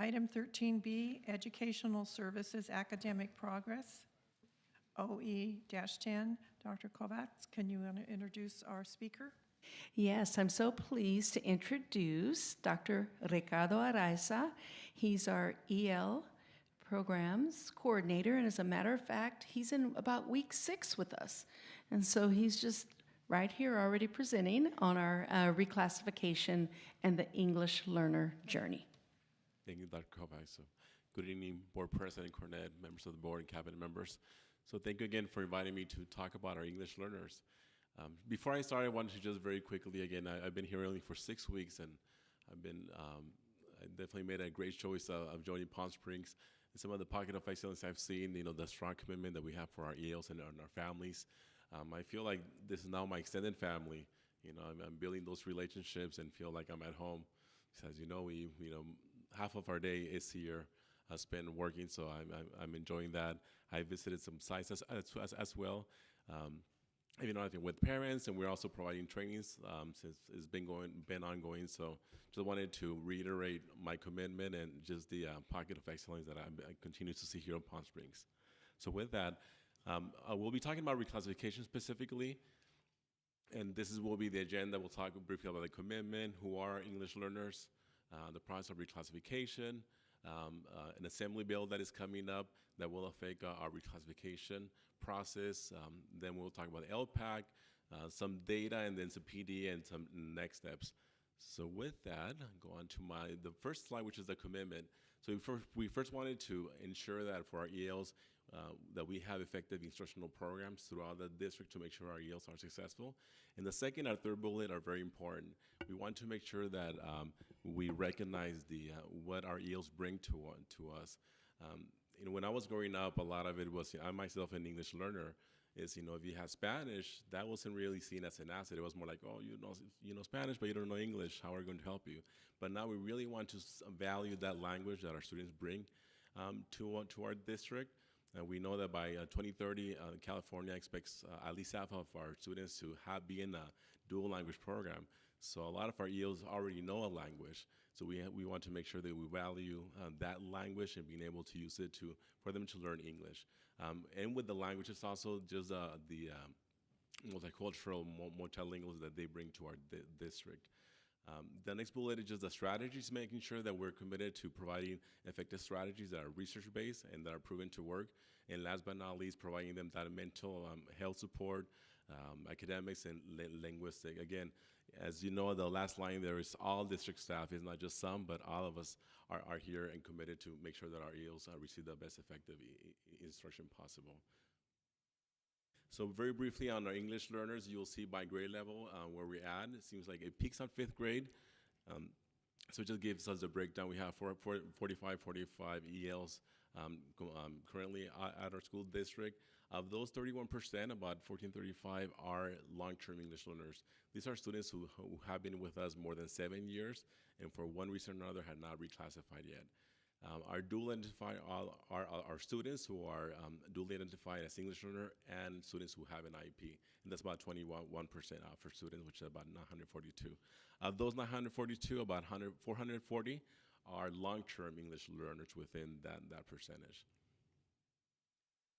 Item 13B, Educational Services Academic Progress, OE-10. Dr. Kovacs, can you introduce our speaker? Yes, I'm so pleased to introduce Dr. Ricardo Araiza. He's our EL programs coordinator, and as a matter of fact, he's in about week 6 with us. And so he's just right here already presenting on our reclassification and the English learner journey. Thank you, Dr. Kovacs. Good evening, Board President Cornett, members of the board, and cabinet members. So thank you again for inviting me to talk about our English learners. Before I start, I wanted to just very quickly, again, I've been here only for 6 weeks, and I definitely made a great choice of joining Palm Springs. And some of the pocket of excellence I've seen, the strong commitment that we have for our ELs and our families. I feel like this is now my extended family. I'm building those relationships and feel like I'm at home. Because half of our day is here spent working, so I'm enjoying that. I visited some sites as well. I think with parents, and we're also providing trainings since it's been ongoing. So just wanted to reiterate my commitment and just the pocket of excellence that I continue to see here in Palm Springs. So with that, we'll be talking about reclassification specifically, and this will be the agenda. We'll talk briefly about the commitment, who are our English learners, the process of reclassification, an assembly bill that is coming up that will affect our reclassification process. Then we'll talk about LPAC, some data, and then some PD and some next steps. So with that, I'll go on to the first slide, which is the commitment. So we first wanted to ensure that for our ELs, that we have effective instructional programs throughout the district to make sure our ELs are successful. And the second and third bullet are very important. We want to make sure that we recognize what our ELs bring to us. When I was growing up, a lot of it was, I myself an English learner, if you had Spanish, that wasn't really seen as an asset. It was more like, oh, you know Spanish, but you don't know English. How are we going to help you? But now we really want to value that language that our students bring to our district. And we know that by 2030, California expects at least half of our students to be in a dual language program. So a lot of our ELs already know a language. So we want to make sure that we value that language and being able to use it for them to learn English. And with the language, it's also just the multicultural, multilinguals that they bring to our district. The next bullet is just the strategies, making sure that we're committed to providing effective strategies that are research-based and that are proven to work. And last but not least, providing them that mental health support, academics, and linguistic. Again, as you know, the last line there is all district staff. It's not just some, but all of us are here and committed to make sure that our ELs receive the best effective instruction possible. So very briefly on our English learners, you'll see by grade level where we're at. It seems like it peaks on 5th grade. So it just gives us a breakdown. We have 45 ELs currently at our school district. Of those 31%, about 1,435 are long-term English learners. These are students who have been with us more than 7 years and for one reason or another had not reclassified yet. Our dual identified are students who are duly identified as English learner and students who have an IEP. And that's about 21% for students, which is about 942. Of those 942, about 440 are long-term English learners within that percentage.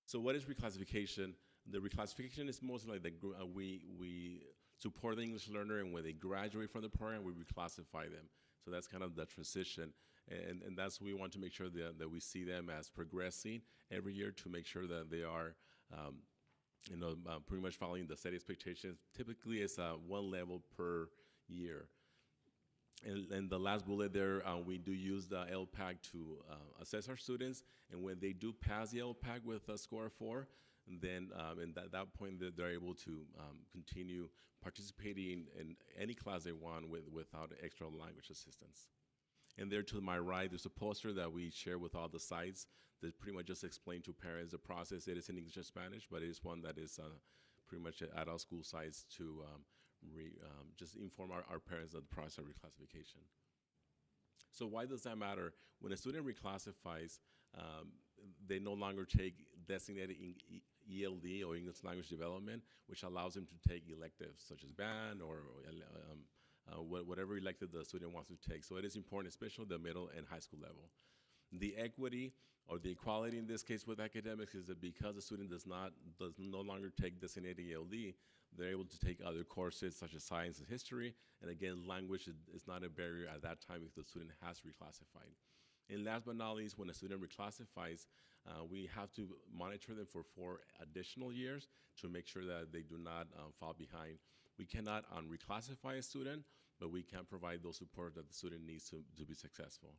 So what is reclassification? The reclassification is mostly like we support the English learner, and when they graduate from the program, we reclassify them. So that's kind of the transition. And that's what we want to make sure that we see them as progressing every year to make sure that they are pretty much following the state expectations. Typically, it's 1 level per year. And the last bullet there, we do use the LPAC to assess our students. And when they do pass the LPAC with a score of 4, then at that point they're able to continue participating in any class they want without extra language assistance. And there to my right, there's a poster that we share with all the sites that pretty much just explain to parents the process. It is in English and Spanish, but it is one that is pretty much at all school sites to just inform our parents of the process of reclassification. So why does that matter? When a student reclassifies, they no longer take designated ELD or English language development, which allows them to take electives such as band or whatever elective the student wants to take. So it is important, especially the middle and high school level. The equity or the equality in this case with academics is that because the student does no longer take designated ELD, they're able to take other courses such as science and history. And again, language is not a barrier at that time if the student has reclassified. And last but not least, when a student reclassifies, we have to monitor them for 4 additional years to make sure that they do not fall behind. We cannot reclassify a student, but we can provide those support that the student needs to be successful.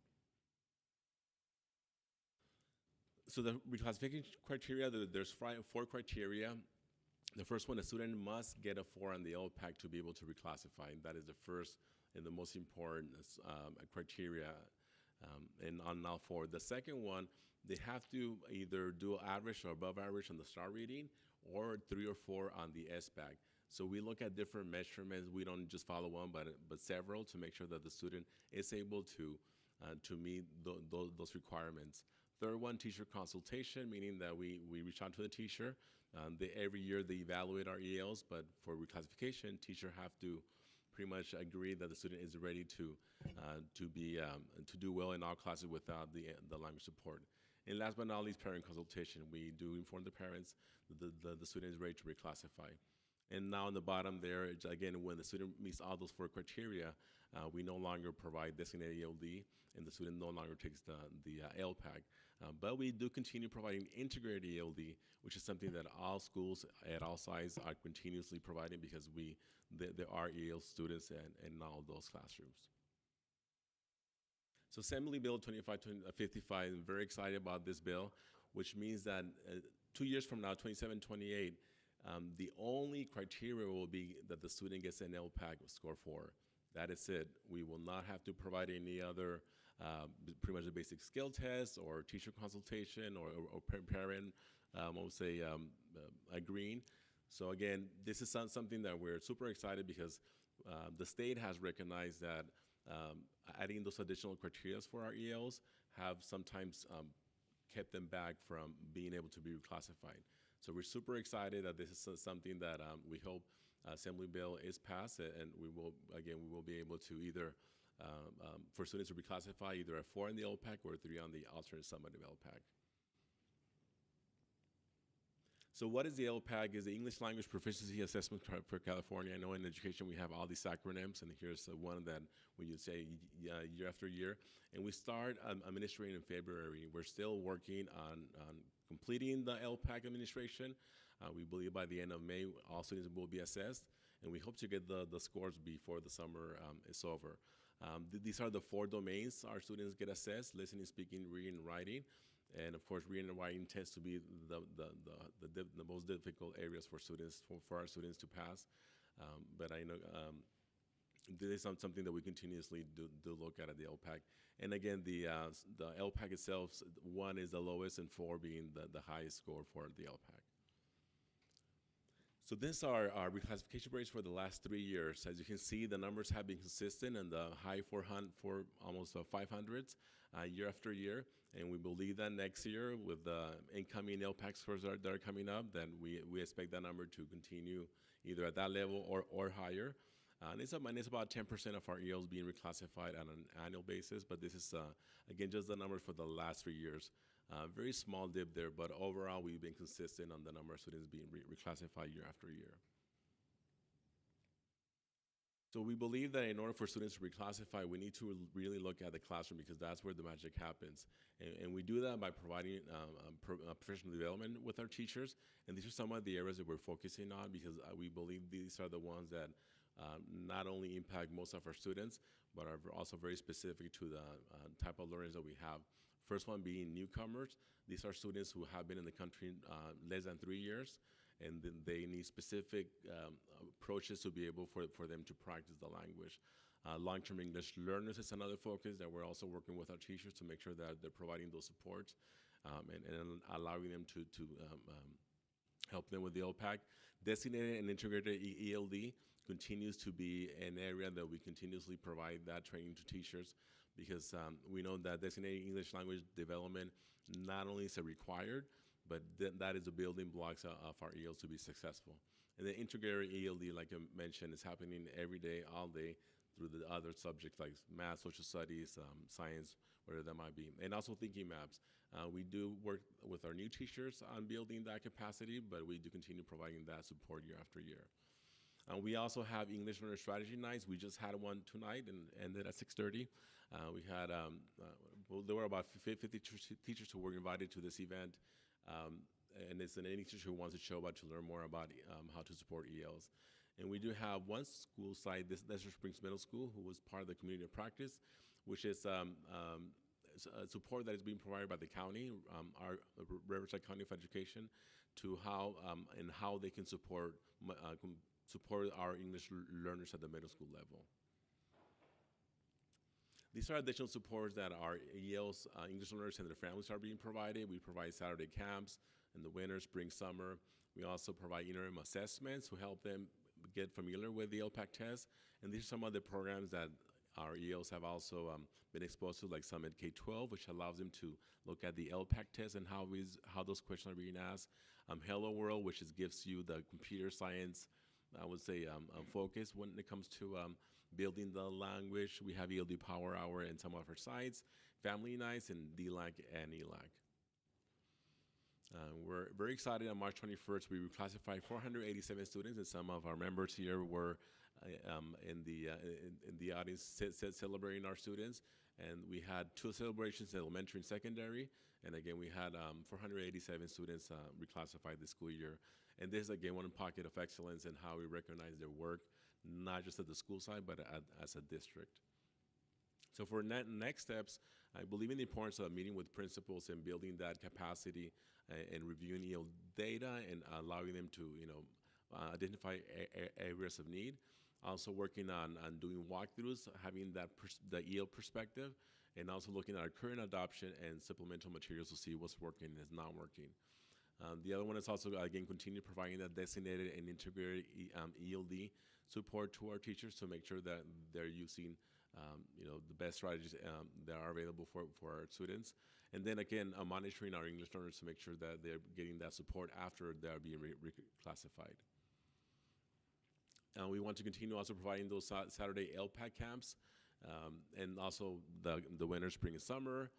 So the reclassification criteria, there's 4 criteria. The first one, a student must get a 4 on the LPAC to be able to reclassify. And that is the first and the most important criteria. And on now 4. The second one, they have to either do average or above average on the STAR reading or 3 or 4 on the SBAC. So we look at different measurements. We don't just follow one, but several to make sure that the student is able to meet those requirements. Third one, teacher consultation, meaning that we reach out to the teacher. Every year they evaluate our ELs, but for reclassification, teacher have to pretty much agree that the student is ready to do well in all classes without the language support. And last but not least, parent consultation. We do inform the parents that the student is ready to reclassify. And now on the bottom there, again, when the student meets all those 4 criteria, we no longer provide designated ELD, and the student no longer takes the LPAC. But we do continue providing integrated ELD, which is something that all schools at all sizes are continuously providing because there are EL students in all those classrooms. So Assembly Bill 2555, I'm very excited about this bill, which means that 2 years from now, 27-28, the only criteria will be that the student gets an LPAC score 4. That is it. We will not have to provide any other, pretty much a basic skill test or teacher consultation or parent, I would say, agreeing. So again, this is something that we're super excited because the state has recognized that adding those additional criteria for our ELs have sometimes kept them back from being able to be reclassified. So we're super excited that this is something that we hope Assembly Bill is passed, and we will be able to either, for students to reclassify either a 4 in the LPAC or a 3 on the alternate summative LPAC. So what is the LPAC? Is the English Language Proficiency Assessment for California. I know in education we have all these acronyms, and here's one that when you say year after year. And we start administering in February. We're still working on completing the LPAC administration. We believe by the end of May, all students will be assessed, and we hope to get the scores before the summer is over. These are the 4 domains our students get assessed: listening, speaking, reading, and writing. And of course, reading and writing tends to be the most difficult areas for students, for our students to pass. But I know this is something that we continuously do look at the LPAC. And again, the LPAC itself, 1 is the lowest and 4 being the highest score for the LPAC. So these are our reclassification rates for the last 3 years. As you can see, the numbers have been consistent in the high 400, almost 500s year after year. And we believe that next year, with the incoming LPAC scores that are coming up, then we expect that number to continue either at that level or higher. And it's about 10% of our ELs being reclassified on an annual basis, but this is, again, just the numbers for the last 3 years. Very small dip there, but overall, we've been consistent on the number of students being reclassified year after year. So we believe that in order for students to reclassify, we need to really look at the classroom because that's where the magic happens. And we do that by providing professional development with our teachers. And these are some of the areas that we're focusing on because we believe these are the ones that not only impact most of our students, but are also very specific to the type of learners that we have. First one being newcomers. These are students who have been in the country less than 3 years, and then they need specific approaches to be able for them to practice the language. Long-term English learners is another focus that we're also working with our teachers to make sure that they're providing those supports and allowing them to help them with the LPAC. Designated and integrated ELD continues to be an area that we continuously provide that training to teachers because we know that designated English language development not only is a required, but that is the building blocks of our ELs to be successful. And the integrated ELD, like I mentioned, is happening every day, all day, through the other subjects like math, social studies, science, whatever that might be. And also thinking maps. We do work with our new teachers on building that capacity, but we do continue providing that support year after year. We also have English Learner Strategy Nights. We just had one tonight and ended at 6:30. We had, there were about 50 teachers who were invited to this event. And it's an any teacher who wants to show about to learn more about how to support ELs. And we do have one school site, this Desert Springs Middle School, who was part of the community of practice, which is support that is being provided by the county, our Riverside County of Education, to how they can support our English learners at the middle school level. These are additional supports that our ELs, English learners and their families are being provided. We provide Saturday camps in the winter, spring, summer. We also provide interim assessments to help them get familiar with the LPAC test. And these are some of the programs that our ELs have also been exposed to, like Summit K-12, which allows them to look at the LPAC test and how those questions are being asked. Hello World, which gives you the computer science, I would say, focus when it comes to building the language. We have ELD Power Hour in some of our sites, Family Nights, and DLAC and ELAC. We're very excited. On March 21st, we reclassified 487 students, and some of our members here were in the audience celebrating our students. And we had 2 celebrations, elementary and secondary. And again, we had 487 students reclassified this school year. And this is, again, one pocket of excellence in how we recognize their work, not just at the school side, but as a district. So for next steps, I believe in the importance of meeting with principals and building that capacity and reviewing EL data and allowing them to, identify areas of need. Also working on doing walkthroughs, having the EL perspective, and also looking at our current adoption and supplemental materials to see what's working and is not working. The other one is also, again, continue providing that designated and integrated ELD support to our teachers to make sure that they're using the best strategies that are available for our students. And then again, monitoring our English learners to make sure that they're getting that support after they're being reclassified. We want to continue also providing those Saturday LPAC camps, and also the winter, spring, and summer,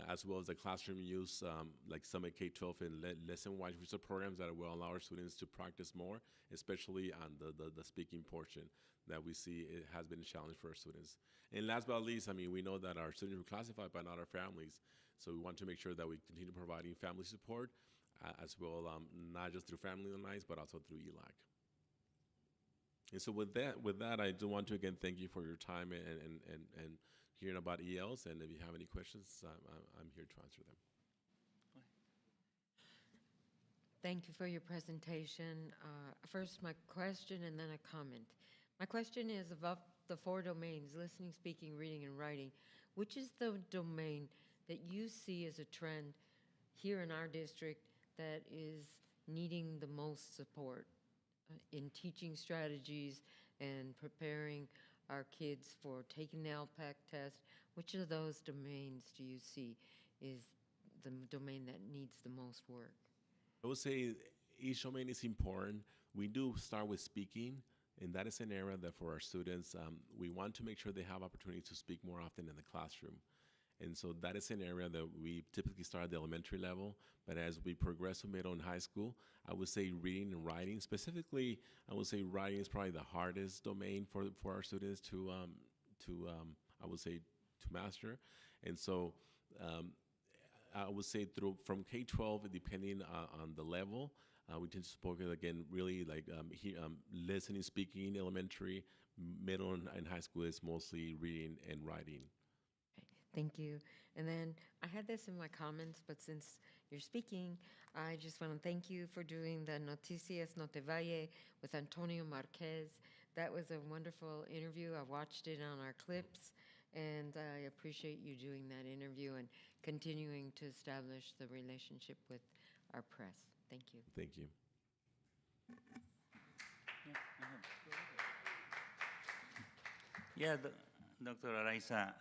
as well as the classroom use, like Summit K-12 and lesson-wise research programs that will allow our students to practice more, especially on the speaking portion that we see it has been a challenge for our students. And last but not least, we know that our students were classified, but not our families. So we want to make sure that we continue providing family support as well, not just through Family Nights, but also through ELAC. And so with that, I do want to again thank you for your time and hearing about ELs. And if you have any questions, I'm here to answer them. Thank you for your presentation. First, my question and then a comment. My question is about the 4 domains, listening, speaking, reading, and writing. Which is the domain that you see as a trend here in our district that is needing the most support in teaching strategies and preparing our kids for taking the LPAC test? Which of those domains do you see is the domain that needs the most work? I would say each domain is important. We do start with speaking, and that is an area that for our students, we want to make sure they have opportunity to speak more often in the classroom. And so that is an area that we typically start at the elementary level, but as we progress to middle and high school, I would say reading and writing. Specifically, I would say writing is probably the hardest domain for our students to I would say, to master. And so I would say from K-12, depending on the level, we tend to focus, again, really like listening, speaking, elementary, middle, and high school is mostly reading and writing. Thank you. And then I had this in my comments, but since you're speaking, I just want to thank you for doing the Noticias No Te Valle with Antonio Marquez. That was a wonderful interview. I watched it on our clips, and I appreciate you doing that interview and continuing to establish the relationship with our press. Thank you. Thank you. Yeah, Dr. Araiza,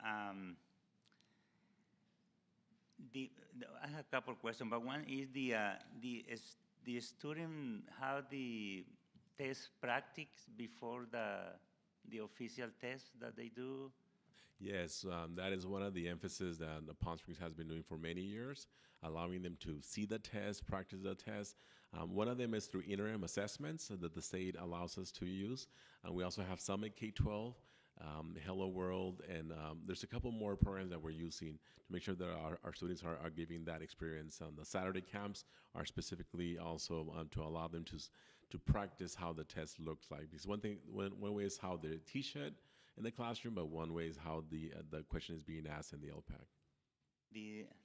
I have a couple of questions, but one is the student, how the test practice before the the official test that they do? Yes, that is one of the emphasis that the Palm Springs has been doing for many years, allowing them to see the test, practice the test. One of them is through interim assessments that the state allows us to use. We also have Summit K-12, Hello World, and there's a couple more programs that we're using to make sure that our students are giving that experience. The Saturday camps are specifically also to allow them to practice how the test looks like. Because one way is how they teach it in the classroom, but one way is how the question is being asked in the LPAC.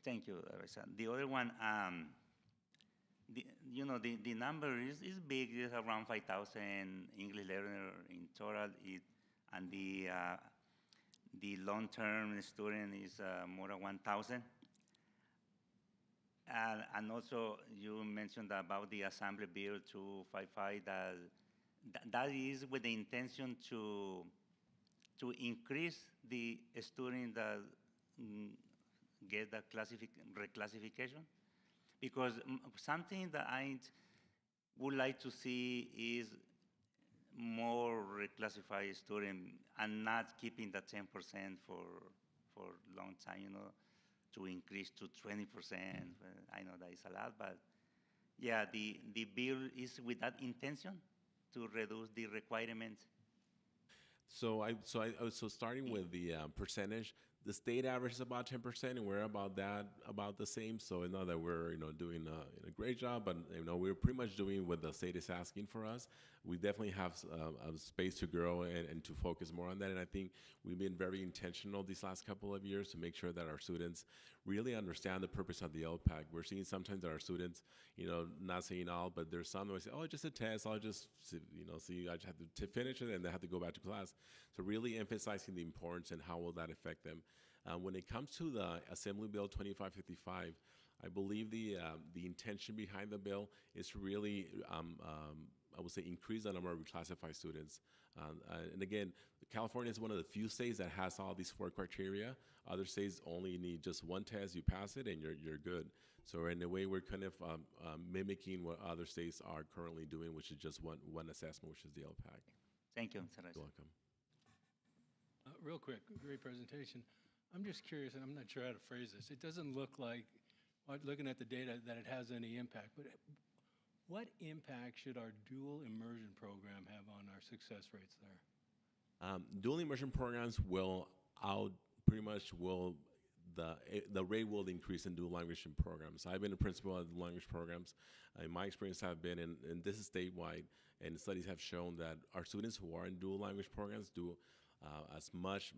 Thank you, Arisa. The other one, the number is big. It's around 5,000 English learners in total, and the long-term student is more than 1,000. And also, you mentioned about the Assembly Bill 255 that is with the intention to increase the student that get the reclassification, because something that I would like to see is more reclassified student and not keeping the 10% for long time, to increase to 20%. I know that is a lot, but yeah, the bill is with that intention to reduce the requirements. So starting with the percentage, the state average is about 10%, and we're about the same. So I know that we're doing a great job, but we're pretty much doing what the state is asking for us. We definitely have a space to grow and to focus more on that. And I think we've been very intentional these last couple of years to make sure that our students really understand the purpose of the LPAC. We're seeing sometimes that our students, not saying all, but there's some that say, oh, it's just a test. I'll just, see, I just have to finish it and they have to go back to class. So really emphasizing the importance and how will that affect them. When it comes to the Assembly Bill 2555, I believe the intention behind the bill is to really, I would say, increase the number of reclassified students. And again, California is one of the few states that has all these 4 criteria. Other states only need just one test, you pass it, and you're good. So in a way, we're kind of mimicking what other states are currently doing, which is just one assessment, which is the LPAC. Thank you, Mr. Rice. You're welcome. Real quick, great presentation. I'm just curious, and I'm not sure how to phrase this. It doesn't look like, looking at the data, that it has any impact. But what impact should our dual immersion program have on our success rates there? Dual immersion programs the rate will increase in dual language programs. I've been a principal of language programs. In my experience have been, and this is statewide, and studies have shown that our students who are in dual language programs do as much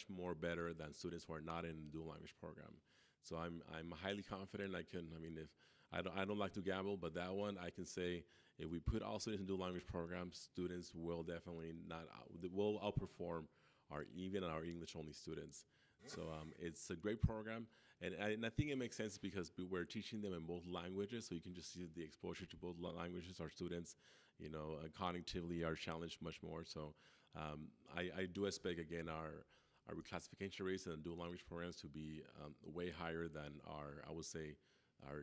more better than students who are not in the dual language program. So I'm highly confident. If I don't like to gamble, but that one I can say, if we put all students in dual language programs, students will definitely will outperform even our English only students. So it's a great program, and I think it makes sense because we're teaching them in both languages, so you can just see the exposure to both languages. Our students, cognitively are challenged much more. So I do expect, again, our reclassification rates in the dual language programs to be way higher than our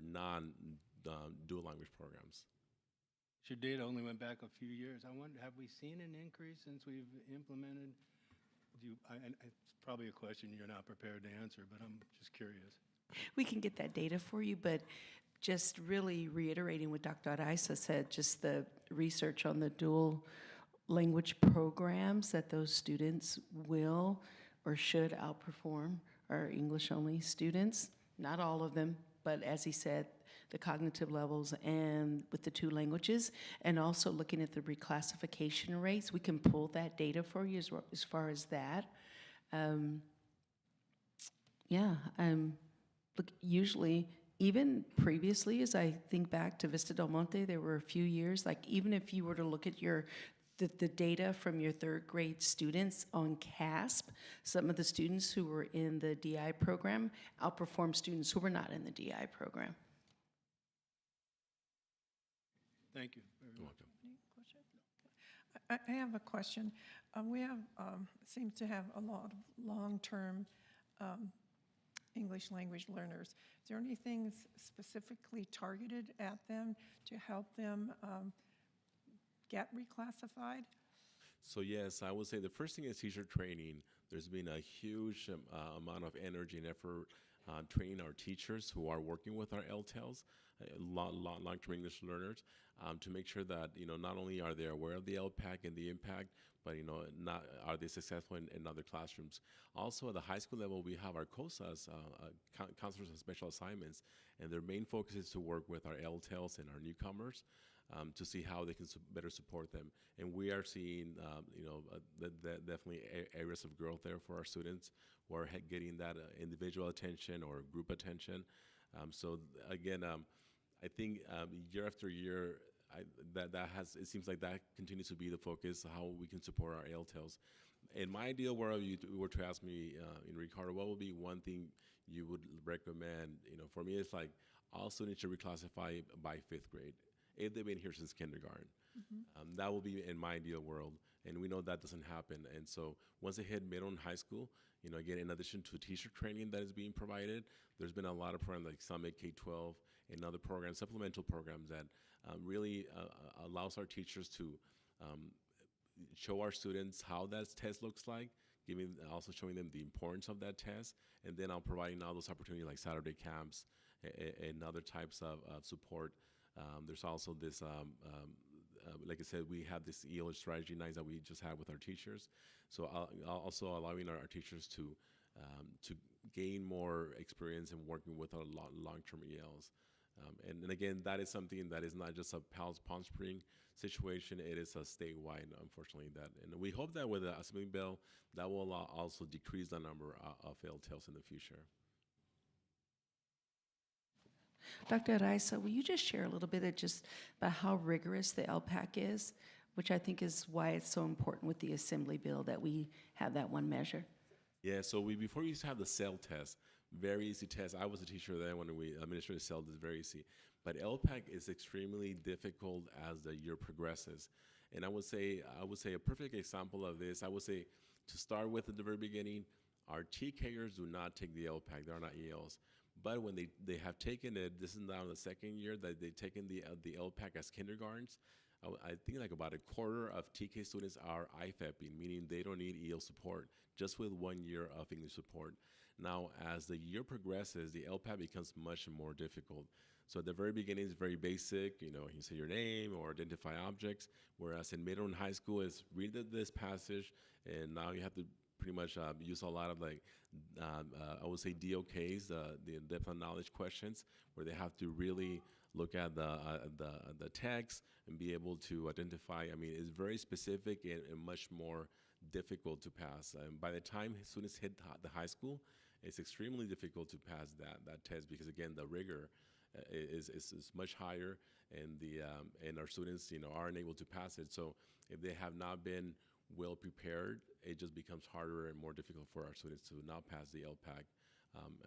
non-dual language programs. Your data only went back a few years. I wonder, have we seen an increase since we've implemented? It's probably a question you're not prepared to answer, but I'm just curious. We can get that data for you, but just really reiterating what Dr. Araiza said, just the research on the dual language programs, that those students will or should outperform our English-only students. Not all of them, but as he said, the cognitive levels and with the 2 languages, and also looking at the reclassification rates. We can pull that data for you as far as that. Look, usually, even previously, as I think back to Vista Del Monte, there were a few years, like even if you were to look at the data from your 3rd grade students on CASP, some of the students who were in the DI program outperformed students who were not in the DI program. Thank you. You're welcome. Any questions? I have a question. We have seems to have a lot of long-term English language learners. Is there anything specifically targeted at them to help them get reclassified? So yes, I would say the first thing is teacher training. There's been a huge amount of energy and effort training our teachers who are working with our LTELs, long-term English learners, to make sure that not only are they aware of the LPAC and the impact, but not are they successful in other classrooms. Also, at the high school level, we have our COSAs, counselors and special assignments, and their main focus is to work with our LTELs and our newcomers. To see how they can better support them, and we are seeing, definitely areas of growth there for our students who are getting that individual attention or group attention. So again, I think year after year, it seems like that continues to be the focus, how we can support our LTELs. In my ideal world, you were to ask me, Ricardo, what would be one thing you would recommend? For me, it's like all students should reclassify by 5th grade if they've been here since kindergarten. That will be in my ideal world, and we know that doesn't happen. And so once they hit middle and high school, again, in addition to teacher training that is being provided, there's been a lot of programs like Summit K-12 and other programs, supplemental programs that really allows our teachers to show our students how that test looks like, also showing them the importance of that test, and then I'll providing all those opportunities like Saturday camps and other types of support. There's also this, like I said, we have this EL strategy nights that we just had with our teachers. So also allowing our teachers to gain more experience in working with our long-term ELs. And again, that is something that is not just a Palm Spring situation, it is a statewide, unfortunately. And we hope that with the Assembly bill, that will also decrease the number of LTELs in the future. Dr. Araiza, will you just share a little bit about how rigorous the LPAC is, which I think is why it's so important with the Assembly bill that we have that one measure? Yeah, so before we used to have the CEL test, very easy test. I was a teacher then when we administered CEL, it's very easy. But LPAC is extremely difficult as the year progresses. And I would say a perfect example of this, I would say to start with at the very beginning, our TKers do not take the LPAC, they're not ELs. But when they have taken it, this is now the second year that they've taken the LPAC as kindergartens. I think like about a quarter of TK students are IFEPing, meaning they don't need EL support, just with 1 year of English support. Now, as the year progresses, the LPAC becomes much more difficult. So at the very beginning, it's very basic, you say your name or identify objects, whereas in middle and high school, it's read this passage, and now you have to pretty much use a lot of I would say DOKs, the depth of knowledge questions, where they have to really look at the text and be able to identify. I mean, it's very specific and much more difficult to pass. And by the time students hit the high school, it's extremely difficult to pass that test because again, the rigor is much higher, and our students aren't able to pass it. So if they have not been well prepared, it just becomes harder and more difficult for our students to not pass the LPAC,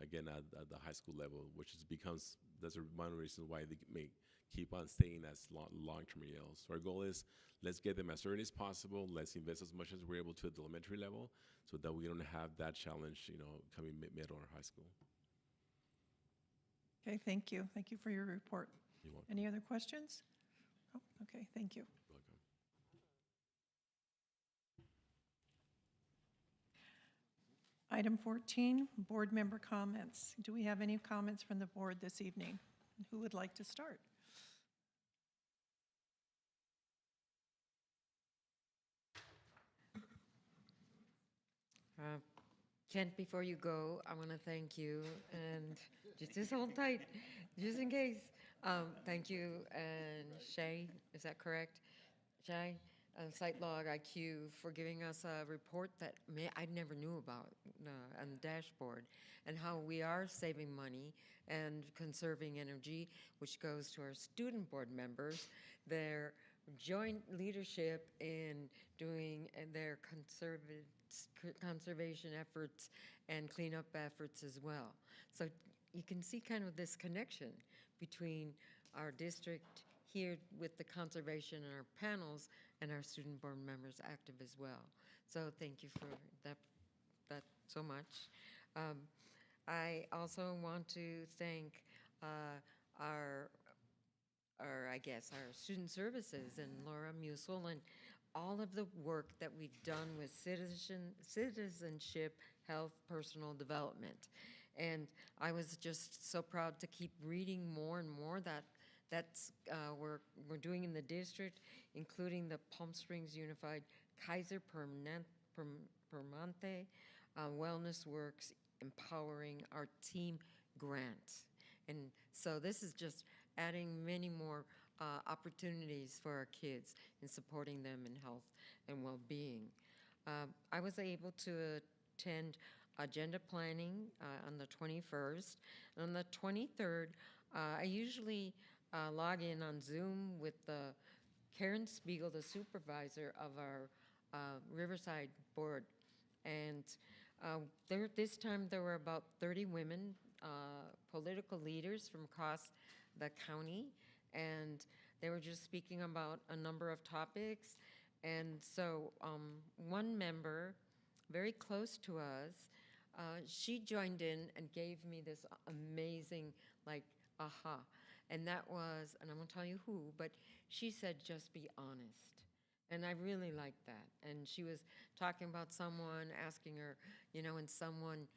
again, at the high school level, that's one of the reasons why they may keep on staying as long-term ELs. So our goal is, let's get them as early as possible, let's invest as much as we're able to at the elementary level, so that we don't have that challenge, coming middle or high school. Okay, thank you. Thank you for your report. You're welcome. Any other questions? Oh, okay, thank you. Welcome. Item 14, board member comments. Do we have any comments from the board this evening? Who would like to start? Kent, before you go, I want to thank you, and just hold tight, just in case. Thank you, and Shay, is that correct? Shay, Site Log IQ, for giving us a report that I never knew about on the dashboard, and how we are saving money and conserving energy, which goes to our student board members, their joint leadership in doing their conservation efforts and cleanup efforts as well. So you can see kind of this connection between our district here with the conservation and our panels and our student board members active as well. So thank you for that so much. I also want to thank our student services and Laura Musel and all of the work that we've done with citizenship, health, personal development. And I was just so proud to keep reading more and more that's we're doing in the district, including the Palm Springs Unified Kaiser Permanente Wellness Works Empowering Our Team grant. And so this is just adding many more opportunities for our kids and supporting them in health and well-being. I was able to attend agenda planning on the 21st. On the 23rd, I usually log in on Zoom with Karen Spiegel, the supervisor of our Riverside board. And this time there were about 30 women, political leaders from across the county, and they were just speaking about a number of topics. And so one member, very close to us, she joined in and gave me this amazing, aha. And that was, and I'm gonna tell you who, but she said, just be honest. And I really liked that. And she was talking about someone asking her, when someone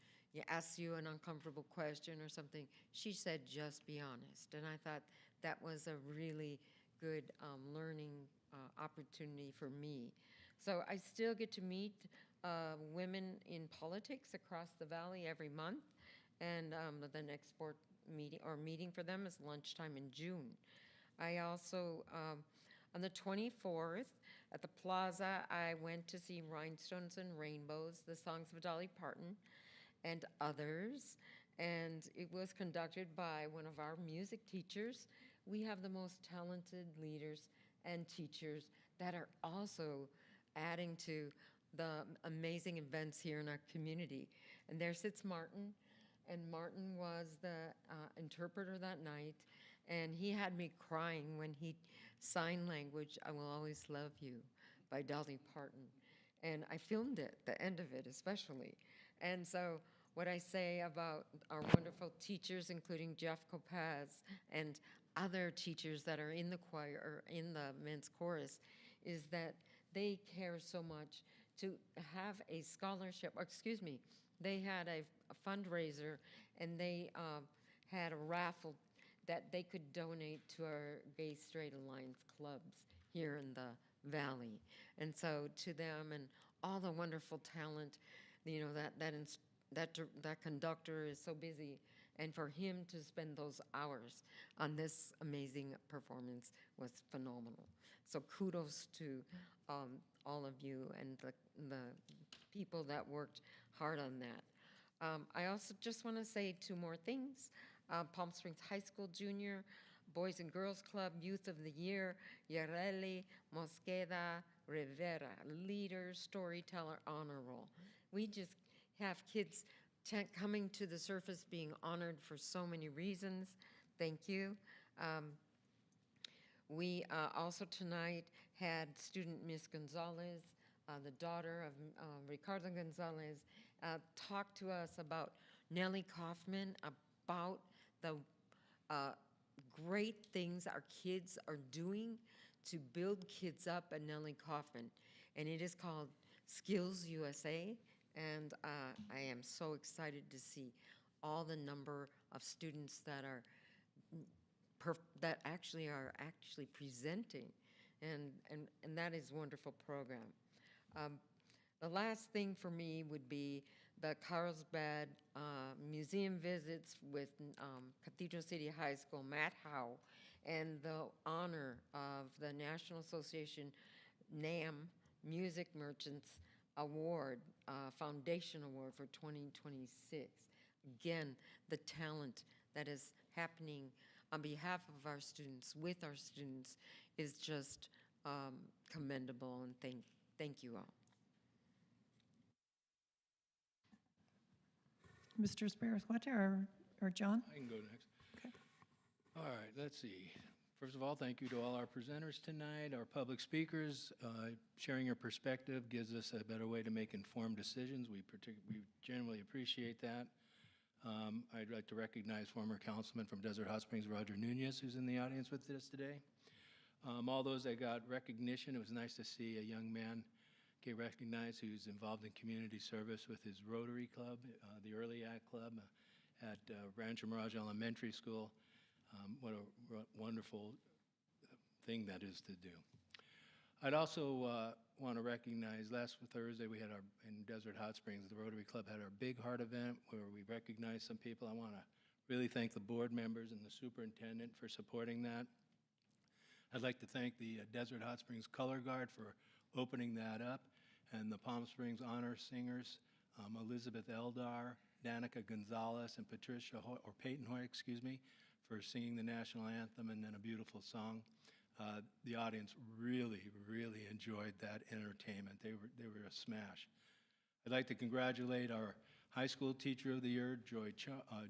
asks you an uncomfortable question or something, she said, just be honest. And I thought that was a really good learning opportunity for me. So I still get to meet women in politics across the valley every month. And the next board meeting for them is lunchtime in June. I also, on the 24th, at the plaza, I went to see Rhinestones and Rainbows, the songs of Dolly Parton, and others. And it was conducted by one of our music teachers. We have the most talented leaders and teachers that are also adding to the amazing events here in our community. And there sits Martin. And Martin was the interpreter that night, and he had me crying when he sign language, I Will Always Love You by Dolly Parton. And I filmed it, the end of it especially. And so what I say about our wonderful teachers, including Jeff Copaz and other teachers that are in the choir or in the men's chorus, is that they care so much to have a scholarship, they had a fundraiser, and they had a raffle that they could donate to our Gay Straight Alliance clubs here in the valley. And so to them and all the wonderful talent, that conductor is so busy, and for him to spend those hours on this amazing performance was phenomenal. So kudos to all of you and the people that worked hard on that. I also just want to say two more things. Palm Springs High School Junior Boys and Girls Club Youth of the Year, Yareli Mosqueda Rivera, Leader, Storyteller, Honor Roll. We just have kids coming to the surface being honored for so many reasons. Thank you. We also tonight had student Miss Gonzalez, the daughter of Ricardo Gonzalez, talk to us about Nellie Kaufman, about the great things our kids are doing to build kids up at Nellie Kaufman. And it is called Skills USA. And I am so excited to see all the number of students that are actually presenting, and that is a wonderful program. The last thing for me would be the Carlsbad museum visits with Cathedral City High School, Matt Howe, and the honor of the National Association NAM Music Merchants Award, Foundation Award for 2026. Again, the talent that is happening on behalf of our students, with our students, is just commendable, and thank you all. Mr. Spariswata or John? I can go next. Okay. All right, let's see. First of all, thank you to all our presenters tonight, our public speakers. Sharing your perspective gives us a better way to make informed decisions. We generally appreciate that. I'd like to recognize former councilman from Desert Hot Springs, Roger Nunez, who's in the audience with us today. All those that got recognition, it was nice to see a young man get recognized who's involved in community service with his Rotary Club, the Early Act Club at Rancho Mirage Elementary School. What a wonderful thing that is to do. I'd also want to recognize, last Thursday we had in Desert Hot Springs, the Rotary Club had our Big Heart event where we recognized some people. I want to really thank the board members and the superintendent for supporting that. I'd like to thank the Desert Hot Springs Color Guard for opening that up, and the Palm Springs Honor Singers, Elizabeth Eldar, Danica Gonzalez, and Peyton Hoy, for singing the national anthem and then a beautiful song. The audience really, really enjoyed that entertainment. They were a smash. I'd like to congratulate our high school teacher of the year,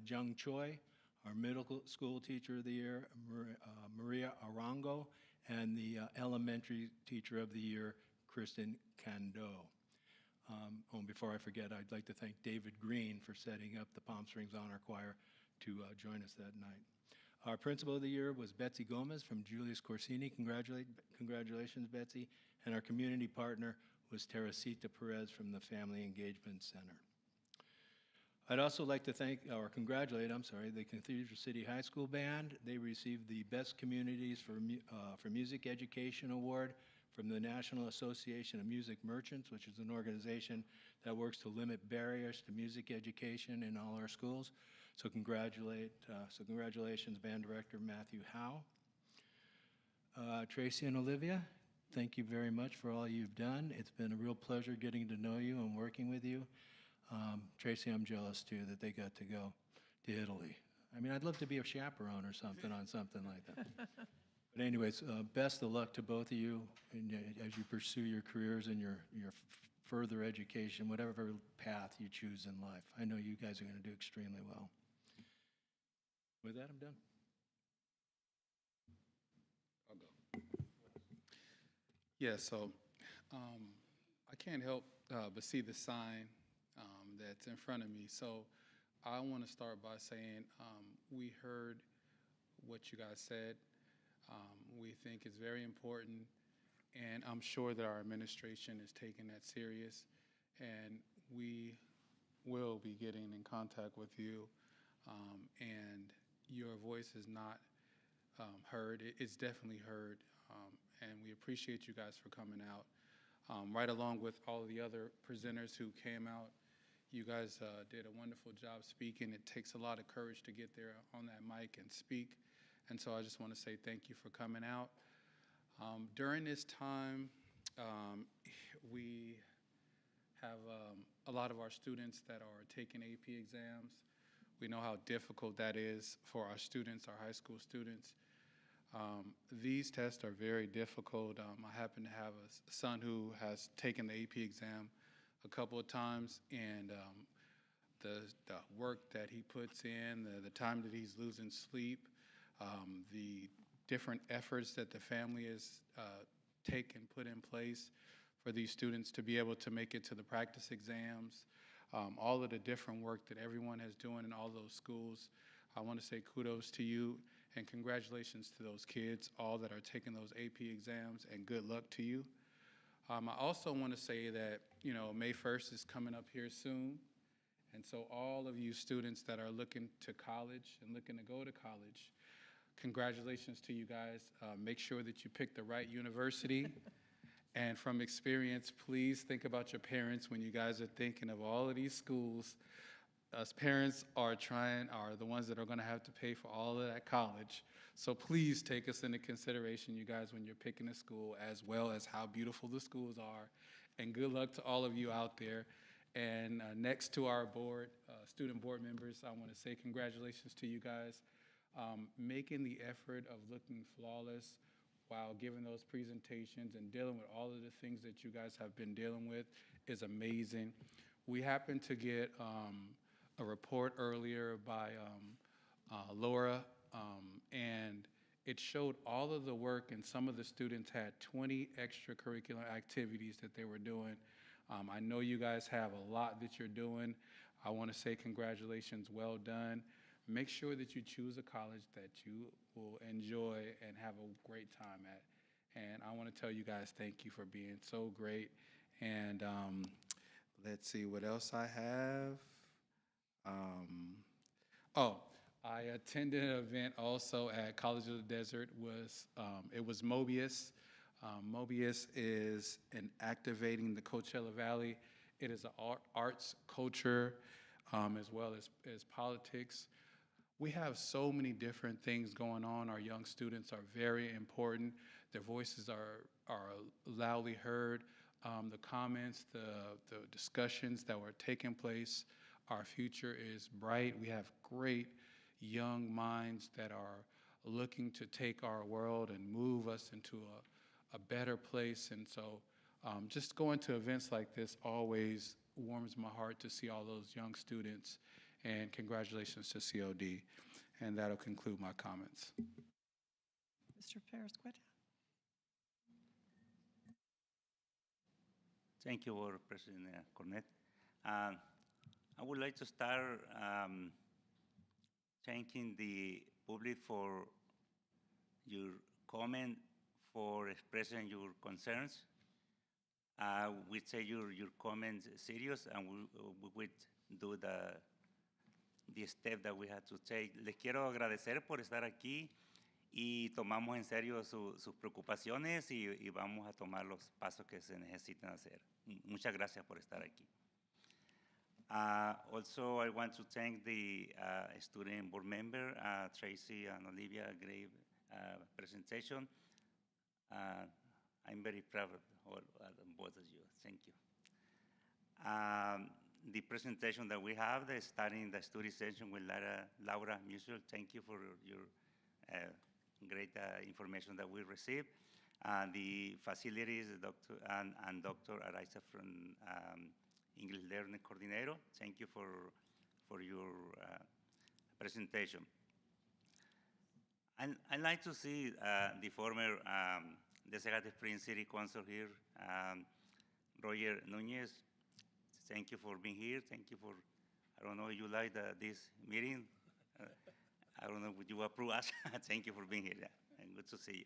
Jung Choi, our middle school teacher of the year, Maria Arango, and the elementary teacher of the year, Kristen Kando. Before I forget, I'd like to thank David Green for setting up the Palm Springs Honor Choir to join us that night. Our principal of the year was Betsy Gomez from Julius Corsini. Congratulations, Betsy. And our community partner was Teresita Perez from the Family Engagement Center. I'd also like to congratulate the Cathedral City High School Band. They received the Best Communities for Music Education Award from the National Association of Music Merchants, which is an organization that works to limit barriers to music education in all our schools. So congratulations, Band Director Matthew Howe. Tracy and Olivia, thank you very much for all you've done. It's been a real pleasure getting to know you and working with you. Tracy, I'm jealous too that they got to go to Italy. I mean, I'd love to be a chaperone or something on something like that. But anyways, best of luck to both of you as you pursue your careers and your further education, whatever path you choose in life. I know you guys are going to do extremely well. With that, I'm done. I'll go. Yeah, so I can't help but see the sign that's in front of me. So I want to start by saying we heard what you guys said. We think it's very important, and I'm sure that our administration is taking that serious, and we will be getting in contact with you, and your voice is not heard. It's definitely heard, and we appreciate you guys for coming out. Right along with all of the other presenters who came out, you guys did a wonderful job speaking. It takes a lot of courage to get there on that mic and speak. And so I just want to say thank you for coming out. During this time, we have a lot of our students that are taking AP exams. We know how difficult that is for our students, our high school students. These tests are very difficult. I happen to have a son who has taken the AP exam a couple of times, and the work that he puts in, the time that he's losing sleep, the different efforts that the family has taken, put in place for these students to be able to make it to the practice exams, all of the different work that everyone is doing in all those schools. I want to say kudos to you and congratulations to those kids, all that are taking those AP exams, and good luck to you. I also want to say that, May 1st is coming up here soon. And so all of you students that are looking to college and looking to go to college, congratulations to you guys. Make sure that you pick the right university. And from experience, please think about your parents when you guys are thinking of all of these schools. Us parents are the ones that are going to have to pay for all of that college. So please take us into consideration, you guys, when you're picking a school, as well as how beautiful the schools are. And good luck to all of you out there. And next to our board, student board members, I want to say congratulations to you guys. Making the effort of looking flawless while giving those presentations and dealing with all of the things that you guys have been dealing with is amazing. We happened to get a report earlier by Laura, and it showed all of the work, and some of the students had 20 extracurricular activities that they were doing. I know you guys have a lot that you're doing. I want to say congratulations, well done. Make sure that you choose a college that you will enjoy and have a great time at. And I want to tell you guys thank you for being so great. And let's see what else I have. Oh, I attended an event also at College of the Desert. It was Mobius. Mobius is an activating the Coachella Valley. It is an arts culture as well as politics. We have so many different things going on. Our young students are very important. Their voices are loudly heard. The comments, the discussions that were taking place, our future is bright. We have great young minds that are looking to take our world and move us into a better place. And so just going to events like this always warms my heart to see all those young students. And congratulations to COD. And that'll conclude my comments. Mr. Perez-Cueta. Thank you, President Cornet. I would like to start thanking the public for your comment, for expressing your concerns. We take your comments serious, and we would do the step that we had to take. Les quiero agradecer por estar aquí y tomamos en serio sus preocupaciones y vamos a tomar los pasos que se necesitan hacer. Muchas gracias por estar aquí. Also, I want to thank the student board member, Tracy and Olivia, great presentation. I'm very proud of both of you. Thank you. The presentation that we have, starting the study session with Laura Musial. Thank you for your great information that we received. The facilities, Dr. and Dr. Araiza from English Learning Coordinator. Thank you for your presentation. I'd like to see the former Desegate Springs City Council here, Roger Nunez. Thank you for being here. Thank you for, I don't know if you like this meeting. I don't know, would you approve us? Thank you for being here. And good to see you.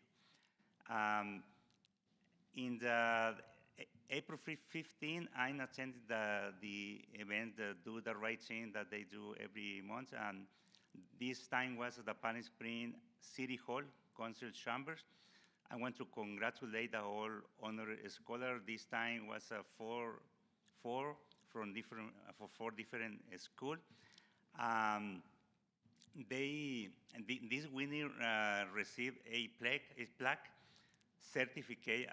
In the April 15, I attended the event, Do the Right Thing, that they do every month. And this time was the Palm Springs City Hall Council Chambers. I want to congratulate the whole honor scholar. This time was four from four different schools. This winner received a plaque, certificate,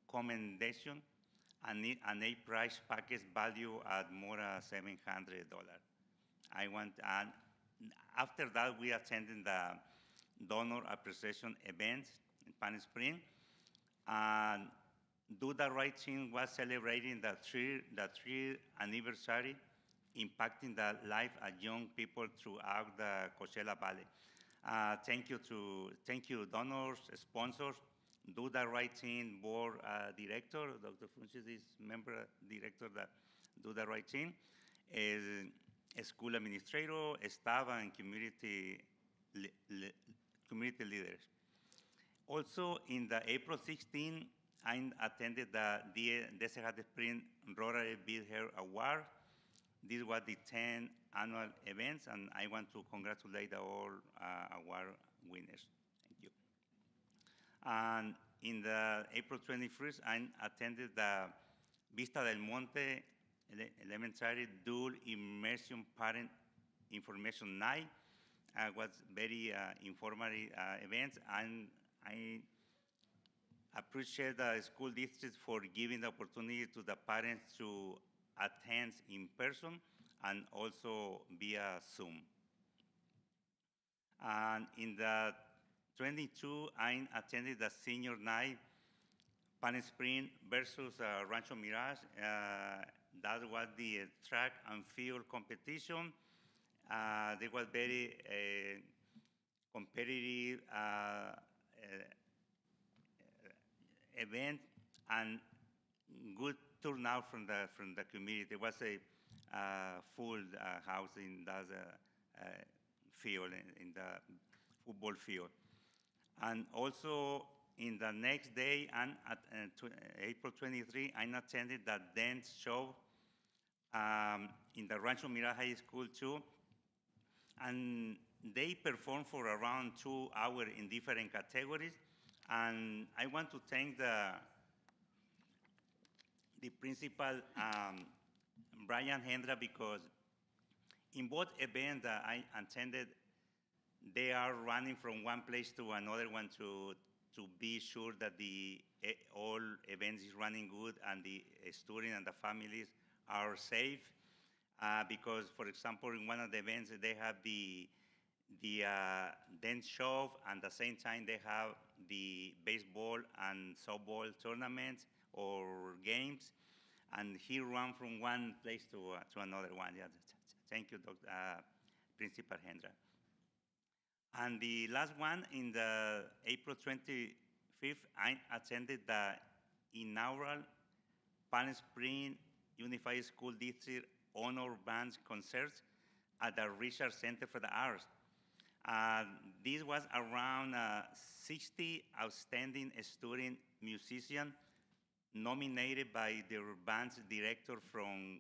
commendation, and a prize package value at more than $700. After that, we attended the donor appreciation event in Palm Springs. Do the Right Thing was celebrating the third anniversary, impacting the life of young people throughout the Coachella Valley. Thank you, donors, sponsors, Do the Right Thing board director, Dr. Funches is member director that Do the Right Thing, school administrator, staff, and community leaders. Also, in the April 16, I attended the Desegate Springs Rotary Bid Hair Award. This was the 10th annual event, and I want to congratulate all award winners. Thank you. And in the April 21st, I attended the Vista del Monte Elementary Dual Immersion Parent Information Night. It was very informative event, and I appreciate the school district for giving the opportunity to the parents to attend in person and also via Zoom. And in the 22, I attended the senior night, Palm Springs versus Rancho Mirage. That was the track and field competition. It was very competitive event and good turnout from the community. It was a full house in that field, in the football field. And also in the next day, and at April 23, I attended the dance show in the Rancho Mirage High School too. And they performed for around 2 hours in different categories. And I want to thank the principal, Brian Hendra, because in both events that I attended, they are running from one place to another one to be sure that all events is running good and the students and the families are safe. Because, for example, in one of the events, they have the dance show, and at the same time they have the baseball and softball tournaments or games, and he ran from one place to another one. Yeah, thank you, Principal Hendra. And the last one, in the April 25th, I attended the inaugural Palm Springs Unified School District Honor Band concerts at the Richard Center for the Arts. This was around 60 outstanding student musicians nominated by the band's director from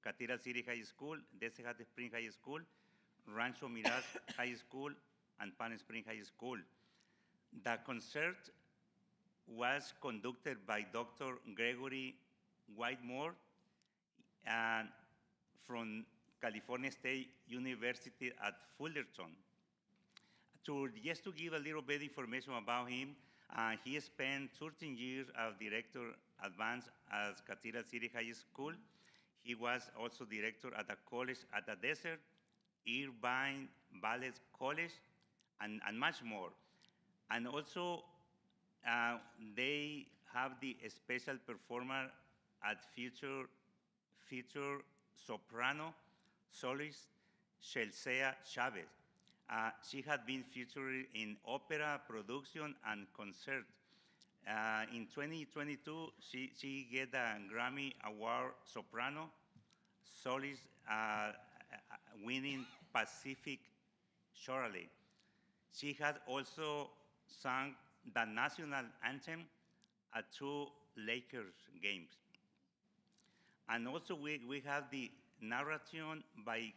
Cathedral City High School, Desert Spring High School, Rancho Mirage High School, and Palm Springs High School. The concert was conducted by Dr. Gregory Whitemore and from California State University at Fullerton. Just to give a little bit information about him, he spent 13 years as director advanced at Cathedral City High School. He was also director at the college at the Desert, Irvine Ballet College, and much more. And also, they have the special performer at feature soprano soloist Chelsea Chavez. She had been featured in opera production and concert. In 2022, she get a Grammy Award soprano soloist, winning Pacific Shorely. She has also sung the national anthem at 2 Lakers games. And also we have the narration by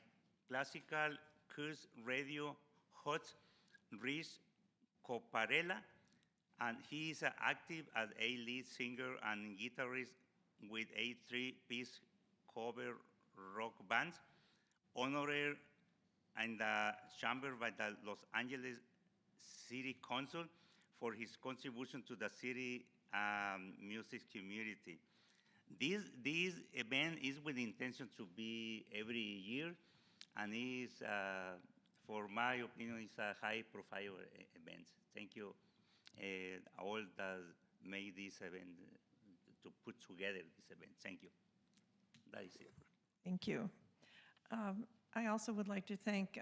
classical curse radio host Rhys Coparella, and he is active as a lead singer and guitarist with a 3-piece cover rock band, honored in the chamber by the Los Angeles City Council for his contribution to the city music community. This event is with the intention to be every year, and is, for my opinion, is a high-profile event. Thank you, all that made this event, to put together this event. Thank you. That is it. Thank you. I also would like to thank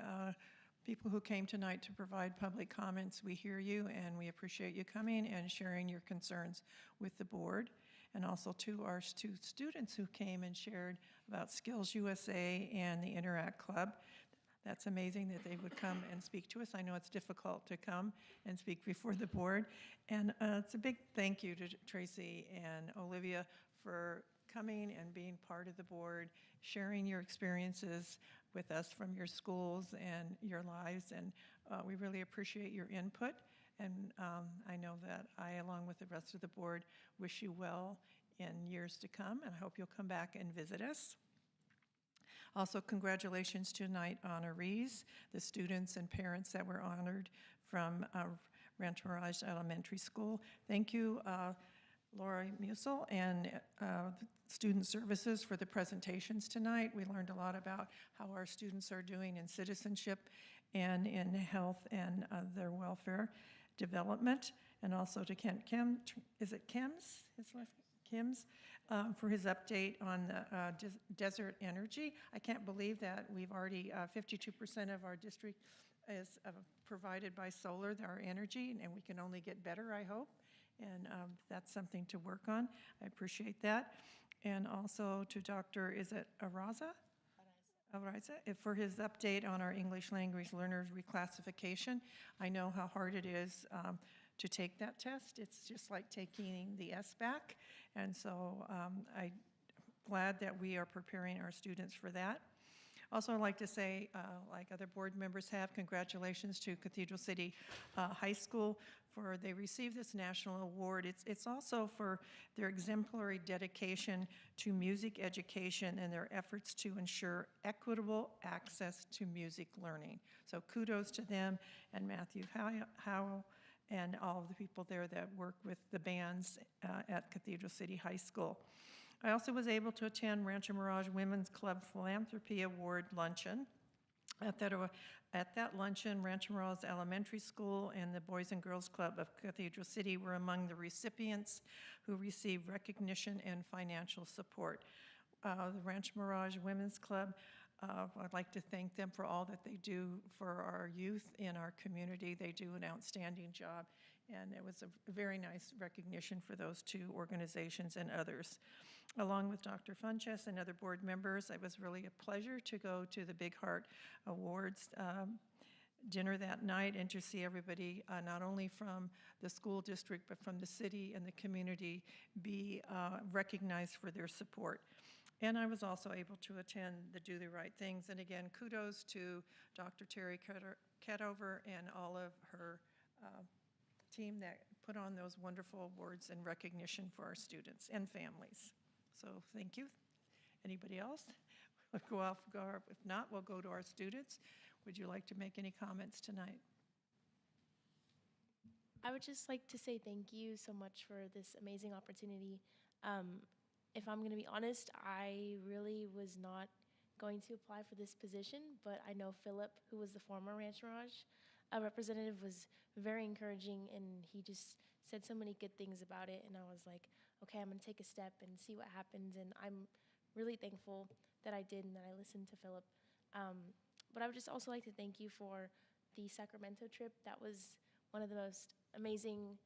people who came tonight to provide public comments. We hear you, and we appreciate you coming and sharing your concerns with the board. And also to our 2 students who came and shared about Skills USA and the Interact Club. That's amazing that they would come and speak to us. I know it's difficult to come and speak before the board. And it's a big thank you to Tracy and Olivia for coming and being part of the board, sharing your experiences with us from your schools and your lives. And we really appreciate your input. And I know that I, along with the rest of the board, wish you well in years to come, and I hope you'll come back and visit us. Also, congratulations to tonight honorees, the students and parents that were honored from Rancho Mirage Elementary School. Thank you, Laura Musel and Student Services for the presentations tonight. We learned a lot about how our students are doing in citizenship and in health and their welfare development, and also to Kent Kim, is it Kim's? His last Kim's, for his update on the desert energy. I can't believe that we've already 52% of our district is provided by solar, our energy, and we can only get better, I hope. And that's something to work on. I appreciate that. And also to Dr. Is it Araza? For his update on our English language learners reclassification. I know how hard it is to take that test. It's just like taking the SBAC. And so I'm glad that we are preparing our students for that. Also, I'd like to say, like other board members have, congratulations to Cathedral City High School for they received this national award. It's also for their exemplary dedication to music education and their efforts to ensure equitable access to music learning. So kudos to them and Matthew Howell and all of the people there that work with the bands at Cathedral City High School. I also was able to attend Rancho Mirage Women's Club Philanthropy Award Luncheon. At that luncheon, Rancho Mirage Elementary School and the Boys and Girls Club of Cathedral City were among the recipients who received recognition and financial support. The Rancho Mirage Women's Club, I'd like to thank them for all that they do for our youth in our community. They do an outstanding job, and it was a very nice recognition for those two organizations and others. Along with Dr. Funches and other board members, it was really a pleasure to go to the Big Heart Awards dinner that night and to see everybody, not only from the school district, but from the city and the community be recognized for their support. And I was also able to attend the Do the Right Things. And again, kudos to Dr. Terry Ketover and all of her team that put on those wonderful awards and recognition for our students and families. So thank you. Anybody else? We'll go off guard. If not, we'll go to our students. Would you like to make any comments tonight? I would just like to say thank you so much for this amazing opportunity. If I'm going to be honest, I really was not going to apply for this position, but I know Philip, who was the former Rancho Mirage representative, was very encouraging, and he just said so many good things about it, and I was like, okay, I'm going to take a step and see what happens, and I'm really thankful that I did and that I listened to Philip. But I would just also like to thank you for the Sacramento trip. That was one of the most amazing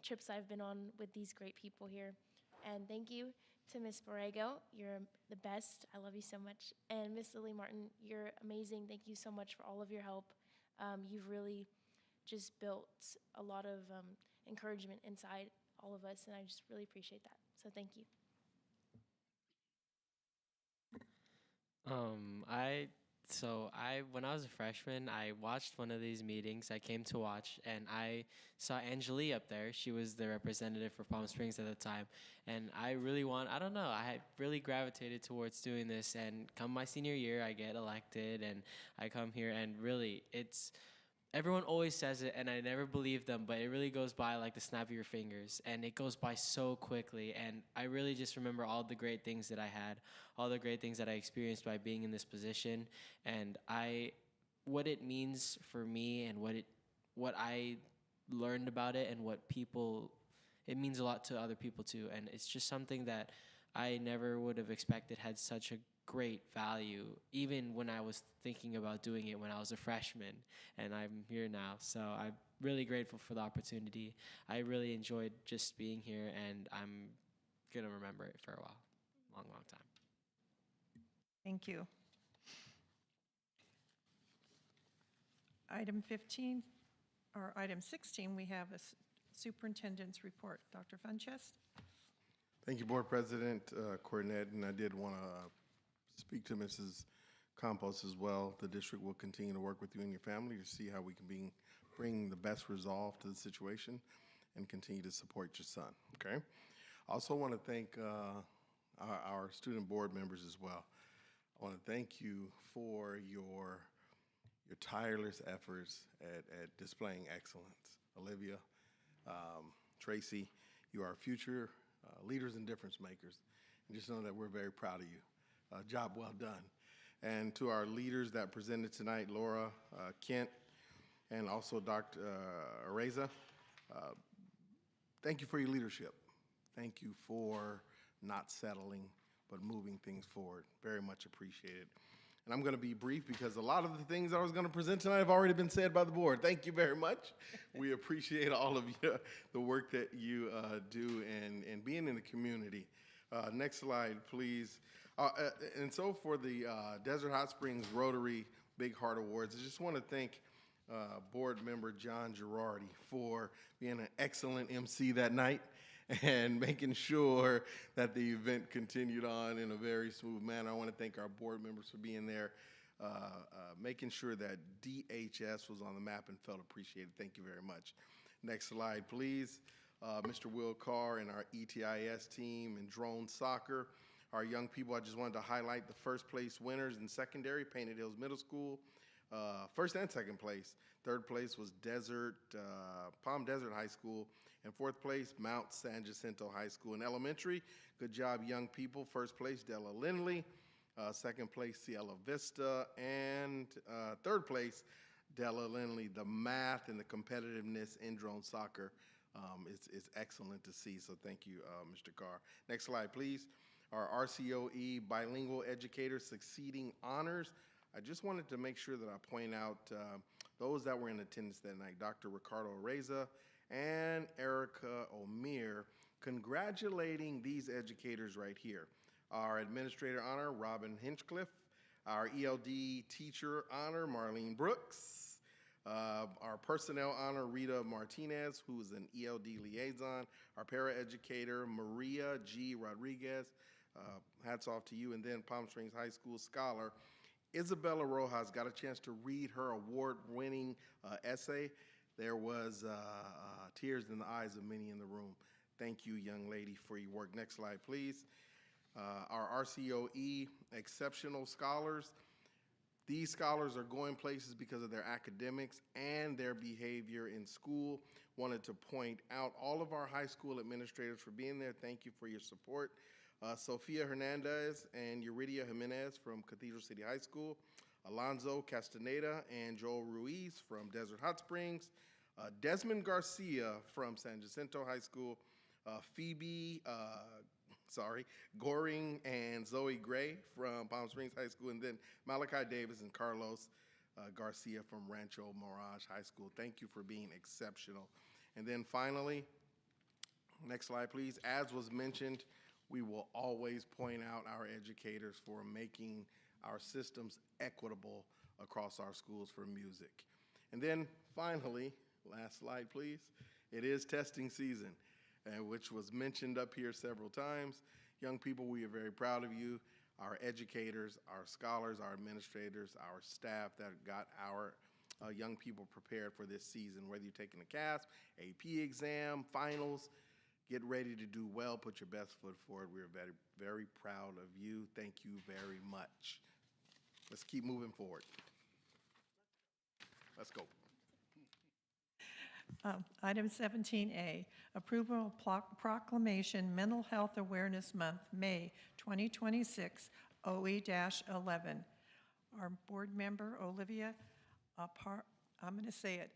trips I've been on with these great people here. And thank you to Miss Borrego. You're the best. I love you so much. And Miss Lily Martin, you're amazing. Thank you so much for all of your help. You've really just built a lot of encouragement inside all of us, and I just really appreciate that. So thank you. When I was a freshman, I watched one of these meetings. I came to watch, and I saw Angelique up there. She was the representative for Palm Springs at the time, and I really gravitated towards doing this. And come my senior year, I get elected, and I come here, and really, everyone always says it, and I never believe them, but it really goes by like the snap of your fingers, and it goes by so quickly, and I really just remember all the great things that I had, all the great things that I experienced by being in this position, and what it means for me and what I learned about it and it means a lot to other people too, and it's just something that I never would have expected had such a great value, even when I was thinking about doing it when I was a freshman, and I'm here now. So I'm really grateful for the opportunity. I really enjoyed just being here, and I'm going to remember it for a while, long time. Thank you. Item 15, or item 16, we have a superintendent's report. Dr. Funches? Thank you, Board President Cornett, and I did want to speak to Mrs. Campos as well. The district will continue to work with you and your family to see how we can bring the best resolve to the situation and continue to support your son, okay? I also want to thank our student board members as well. I want to thank you for your tireless efforts at displaying excellence. Olivia, Tracy, you are future leaders and difference makers. And just know that we're very proud of you. Job well done. And to our leaders that presented tonight, Laura, Kent, and also Dr. Areza, thank you for your leadership. Thank you for not settling, but moving things forward. Very much appreciated. And I'm going to be brief because a lot of the things I was going to present tonight have already been said by the board. Thank you very much. We appreciate all of you, the work that you do and being in the community. Next slide, please. And so for the Desert Hot Springs Rotary Big Heart Awards, I just want to thank Board Member John Girardi for being an excellent MC that night and making sure that the event continued on in a very smooth manner. I want to thank our board members for being there, making sure that DHS was on the map and felt appreciated. Thank you very much. Next slide, please. Mr. Will Carr and our ETIS team and drone soccer. Our young people, I just wanted to highlight the first place winners in secondary, Painted Hills Middle School. First and second place. Third place was Palm Desert High School. And fourth place, Mount San Jacinto High School. In elementary, good job, young people. First place, Della Lindley. Second place, Cielo Vista. And third place, Della Lindley. The math and the competitiveness in drone soccer is excellent to see. So thank you, Mr. Carr. Next slide, please. Our RCOE bilingual educators succeeding honors. I just wanted to make sure that I point out those that were in attendance that night, Dr. Ricardo Reza and Erica O'Meara, congratulating these educators right here. Our administrator honor, Robin Hinchcliffe. Our ELD teacher honor, Marlene Brooks. Our personnel honor, Rita Martinez, who is an ELD liaison. Our paraeducator, Maria G. Rodriguez. Hats off to you. And then Palm Springs High School scholar, Isabella Rojas, got a chance to read her award-winning essay. There was tears in the eyes of many in the room. Thank you, young lady, for your work. Next slide, please. Our RCOE exceptional scholars. These scholars are going places because of their academics and their behavior in school. Wanted to point out all of our high school administrators for being there. Thank you for your support. Sofia Hernandez and Yuridia Jimenez from Cathedral City High School, Alonzo Castaneda and Joel Ruiz from Desert Hot Springs, Desmond Garcia from San Jacinto High School, Phoebe Goring and Zoe Gray from Palm Springs High School, and then Malachi Davis and Carlos Garcia from Rancho Mirage High School. Thank you for being exceptional. And then finally, next slide, please. As was mentioned, we will always point out our educators for making our systems equitable across our schools for music. And then finally, last slide, please. It is testing season, which was mentioned up here several times. Young people, we are very proud of you. Our educators, our scholars, our administrators, our staff that got our young people prepared for this season, whether you're taking a CASP, AP exam, finals. Get ready to do well. Put your best foot forward. We're very, very proud of you. Thank you very much. Let's keep moving forward. Let's go. Item 17A, approval of proclamation Mental Health Awareness Month, May 2026, OE-11. Our board member, Olivia, I'm going to say it,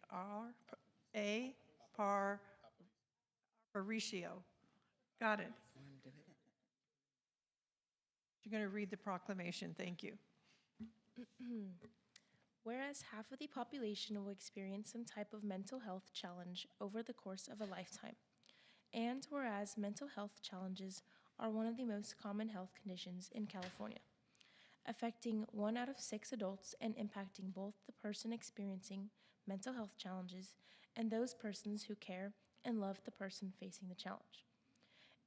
Aparicio. Got it. You're going to read the proclamation. Thank you. Whereas half of the population will experience some type of mental health challenge over the course of a lifetime, and whereas mental health challenges are one of the most common health conditions in California, affecting 1 out of 6 adults and impacting both the person experiencing mental health challenges and those persons who care and love the person facing the challenge.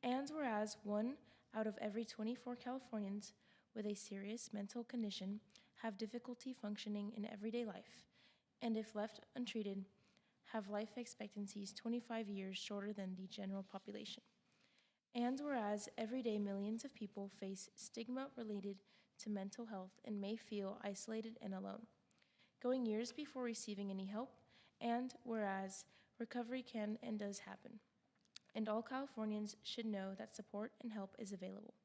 And whereas 1 out of every 24 Californians with a serious mental condition have difficulty functioning in everyday life, and if left untreated, have life expectancies 25 years shorter than the general population. And whereas every day millions of people face stigma related to mental health and may feel isolated and alone, going years before receiving any help, and whereas recovery can and does happen, and all Californians should know that support and help is available,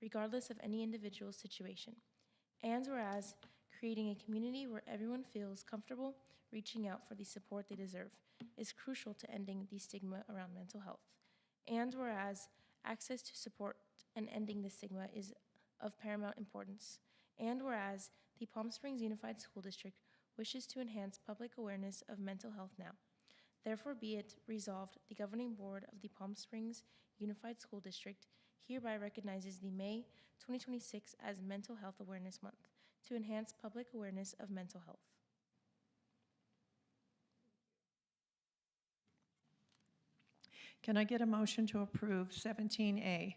regardless of any individual situation. And whereas creating a community where everyone feels comfortable reaching out for the support they deserve is crucial to ending the stigma around mental health. And whereas access to support and ending the stigma is of paramount importance. And whereas the Palm Springs Unified School District wishes to enhance public awareness of mental health now. Therefore be it resolved, the Governing Board of the Palm Springs Unified School District hereby recognizes the May 2026 as Mental Health Awareness Month to enhance public awareness of mental health. Can I get a motion to approve 17A?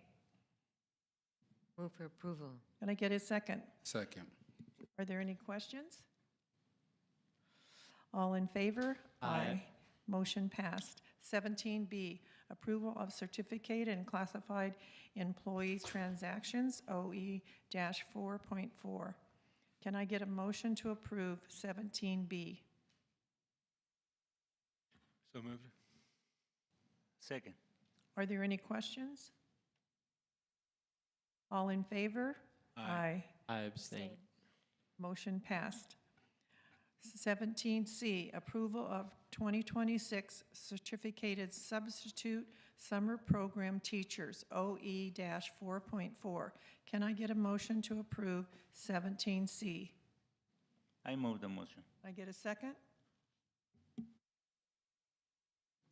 Move for approval. Can I get a second? Second. Are there any questions? All in favor? Aye. Motion passed. 17B, approval of certificated and classified employees transactions, OE-4.4. Can I get a motion to approve 17B? So moved. Second. Are there any questions? All in favor? Aye. I abstain. Motion passed. 17C, approval of 2026 certificated substitute summer program teachers, OE-4.4. Can I get a motion to approve 17C? I move the motion. I get a second?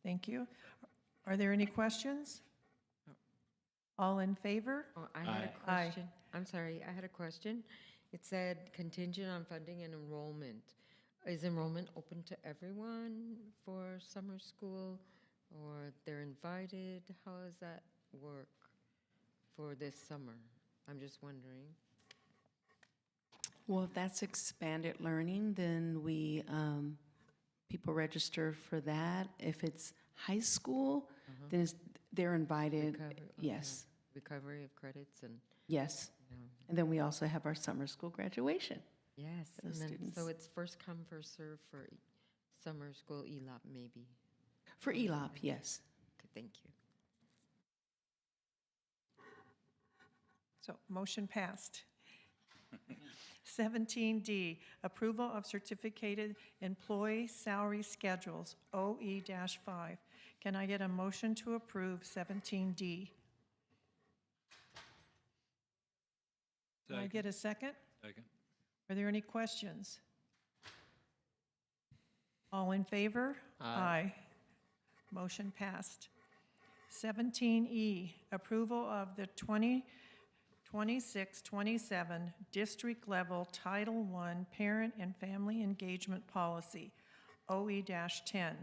Thank you. Are there any questions? All in favor? Oh, I had a Aye. question. I'm sorry, I had a question. It said contingent on funding and enrollment. Is enrollment open to everyone for summer school, or they're invited? How does that work for this summer? I'm just wondering. Well, if that's expanded learning, then people register for that. If it's high school, then they're invited. Yes, Recovery of credits and, yes. you know, And then we also have our summer school graduation. yes. For And the then, students. so it's first come, first serve for summer school ELAP maybe. For ELOP, yes. Okay, thank you. So motion passed. 17D, approval of certificated employee salary schedules, OE-5. Can I get a motion to approve 17D? Can I get a second? Second. Are there any questions? All in favor? Aye. Motion passed. 17E, approval of the 2026-27 district-level Title I Parent and Family Engagement Policy, OE-10.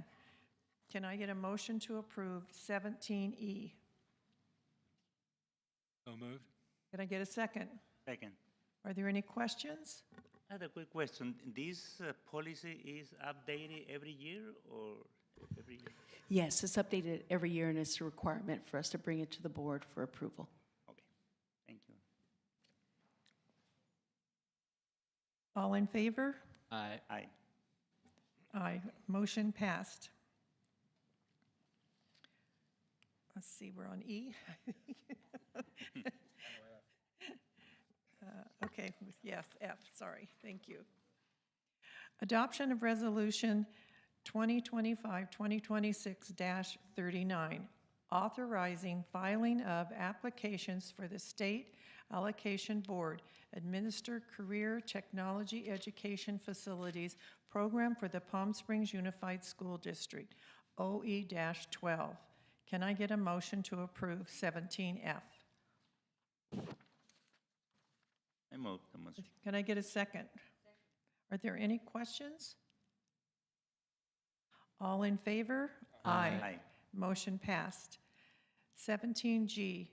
Can I get a motion to approve 17E? So moved. Can I get a second? Second. Are there any questions? I had a quick question. This policy is updated every year or every year? Yes, it's updated every year, and it's a requirement for us to bring it to the board for approval. Okay, thank you. All in favor? Aye. Aye. Aye. Motion passed. Let's see, we're on E. Okay, yes, F, sorry, thank you. Adoption of Resolution 2025-2026-39, authorizing filing of applications for the State Allocation Board Administer Career Technology Education Facilities Program for the Palm Springs Unified School District, OE-12. Can I get a motion to approve 17F? I move the motion. Can I get a second? Are there any questions? All in favor? Aye. Motion passed. 17G,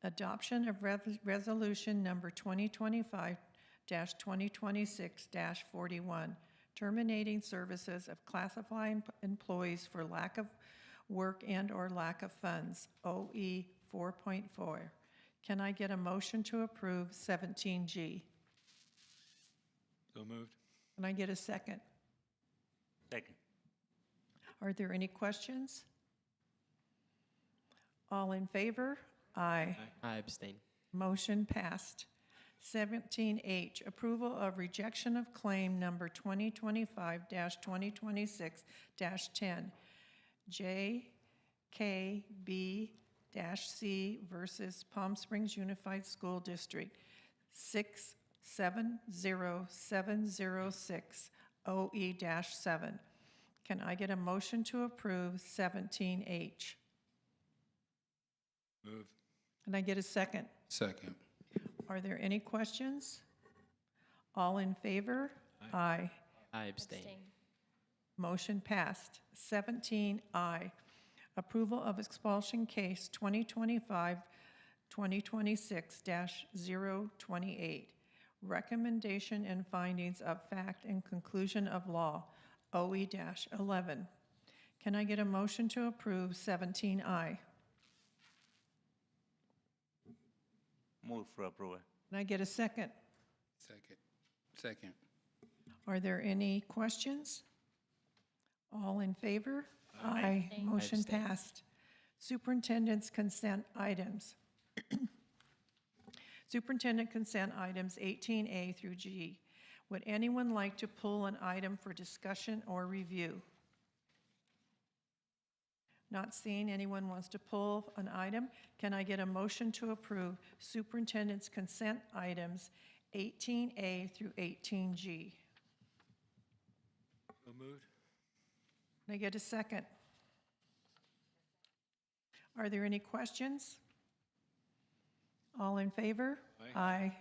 adoption of resolution number 2025-2026-41, terminating services of classified employees for lack of work and/or lack of funds, OE 4.4. Can I get a motion to approve 17G? So moved. Can I get a second? Second. Are there any questions? All in favor? Aye. I abstain. Motion passed. 17H, approval of rejection of claim number 2025-2026-10, JKB-C versus Palm Springs Unified School District, 670706, OE-7. Can I get a motion to approve 17H? Move. Can I get a second? Second. Are there any questions? All in favor? Aye. I abstain. Motion passed. 17I, Approval of expulsion case 2025-2026-028. Recommendation and findings of fact and conclusion of law, OE-11. Can I get a motion to approve 17I? Move for approval. Can I get a second? Second. Are there any questions? All in favor? Aye. Motion abstain. passed. Superintendent's consent items. Superintendent consent items 18A through G. Would anyone like to pull an item for discussion or review? Not seeing anyone wants to pull an item. Can I get a motion to approve superintendent's consent items 18A through 18G? So moved. Can I get a second? Are there any questions? All in favor? Aye.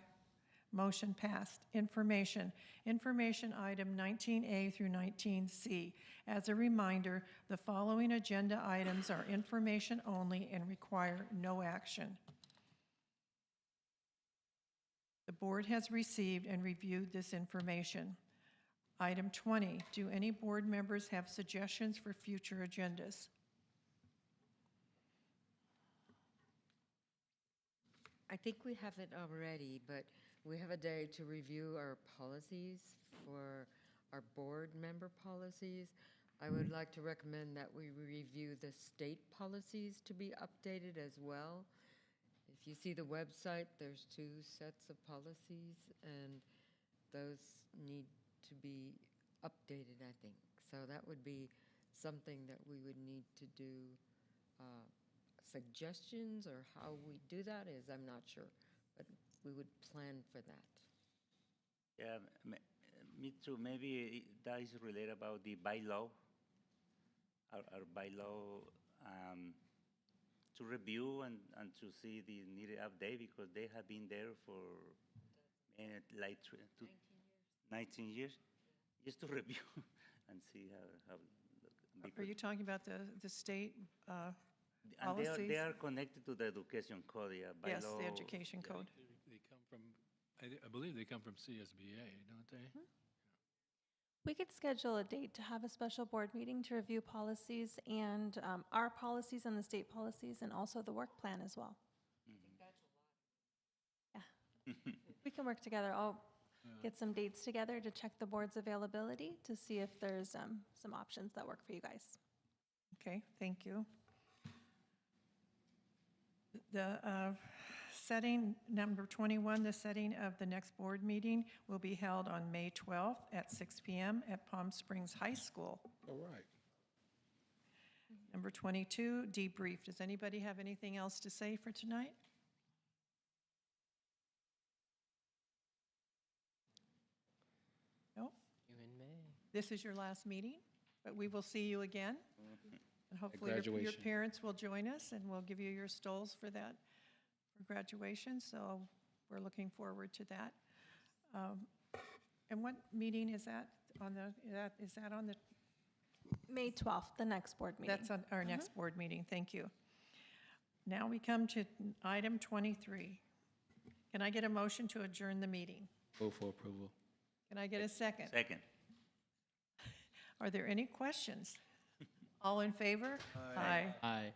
Motion passed. Information. Information item 19A through 19C. As a reminder, the following agenda items are information only and require no action. The board has received and reviewed this information. Item 20, do any board members have suggestions for future agendas? I think we have it already, but we have a day to review our policies for our board member policies. I would like to recommend that we review the state policies to be updated as well. If you see the website, there's 2 sets of policies, and those need to be updated, I think. So that would be something that we would need to do. Suggestions or how we do that is, I'm not sure, but we would plan for that. Yeah, me too. Maybe that is related about the bylaw, our bylaw, to review and to see the needed update, because they have been there for like 19 years, just to review and see how look. Are you talking about the state And policies? they are connected to the education code, yeah, bylaw. Yes, the education code. They come from, I believe they come from CSBA, don't they? We could schedule a date to have a special board meeting to review policies and our policies and the state policies and also the work plan as well. Yeah. We can work together. I'll get some dates together to check the board's availability to see if there's some options that work for you guys. Okay, thank you. The setting, number 21, the setting of the next board meeting will be held on May 12th at 6 p.m. at Palm Springs High School. All right. Number 22, debrief. Does anybody have anything else to say for tonight? No? You in May. This is your last meeting, but we will see you again. And hopefully your graduation. parents will join us and we'll give you your stoles for that, for graduation. So we're looking forward to that. And what meeting is that on the, is that on the? May 12th, the next board meeting. That's on our next board meeting. Thank you. Now we come to item 23. Can I get a motion to adjourn the meeting? Move for approval. Can I get a second? Second. Are there any questions? All in favor? Aye. Aye.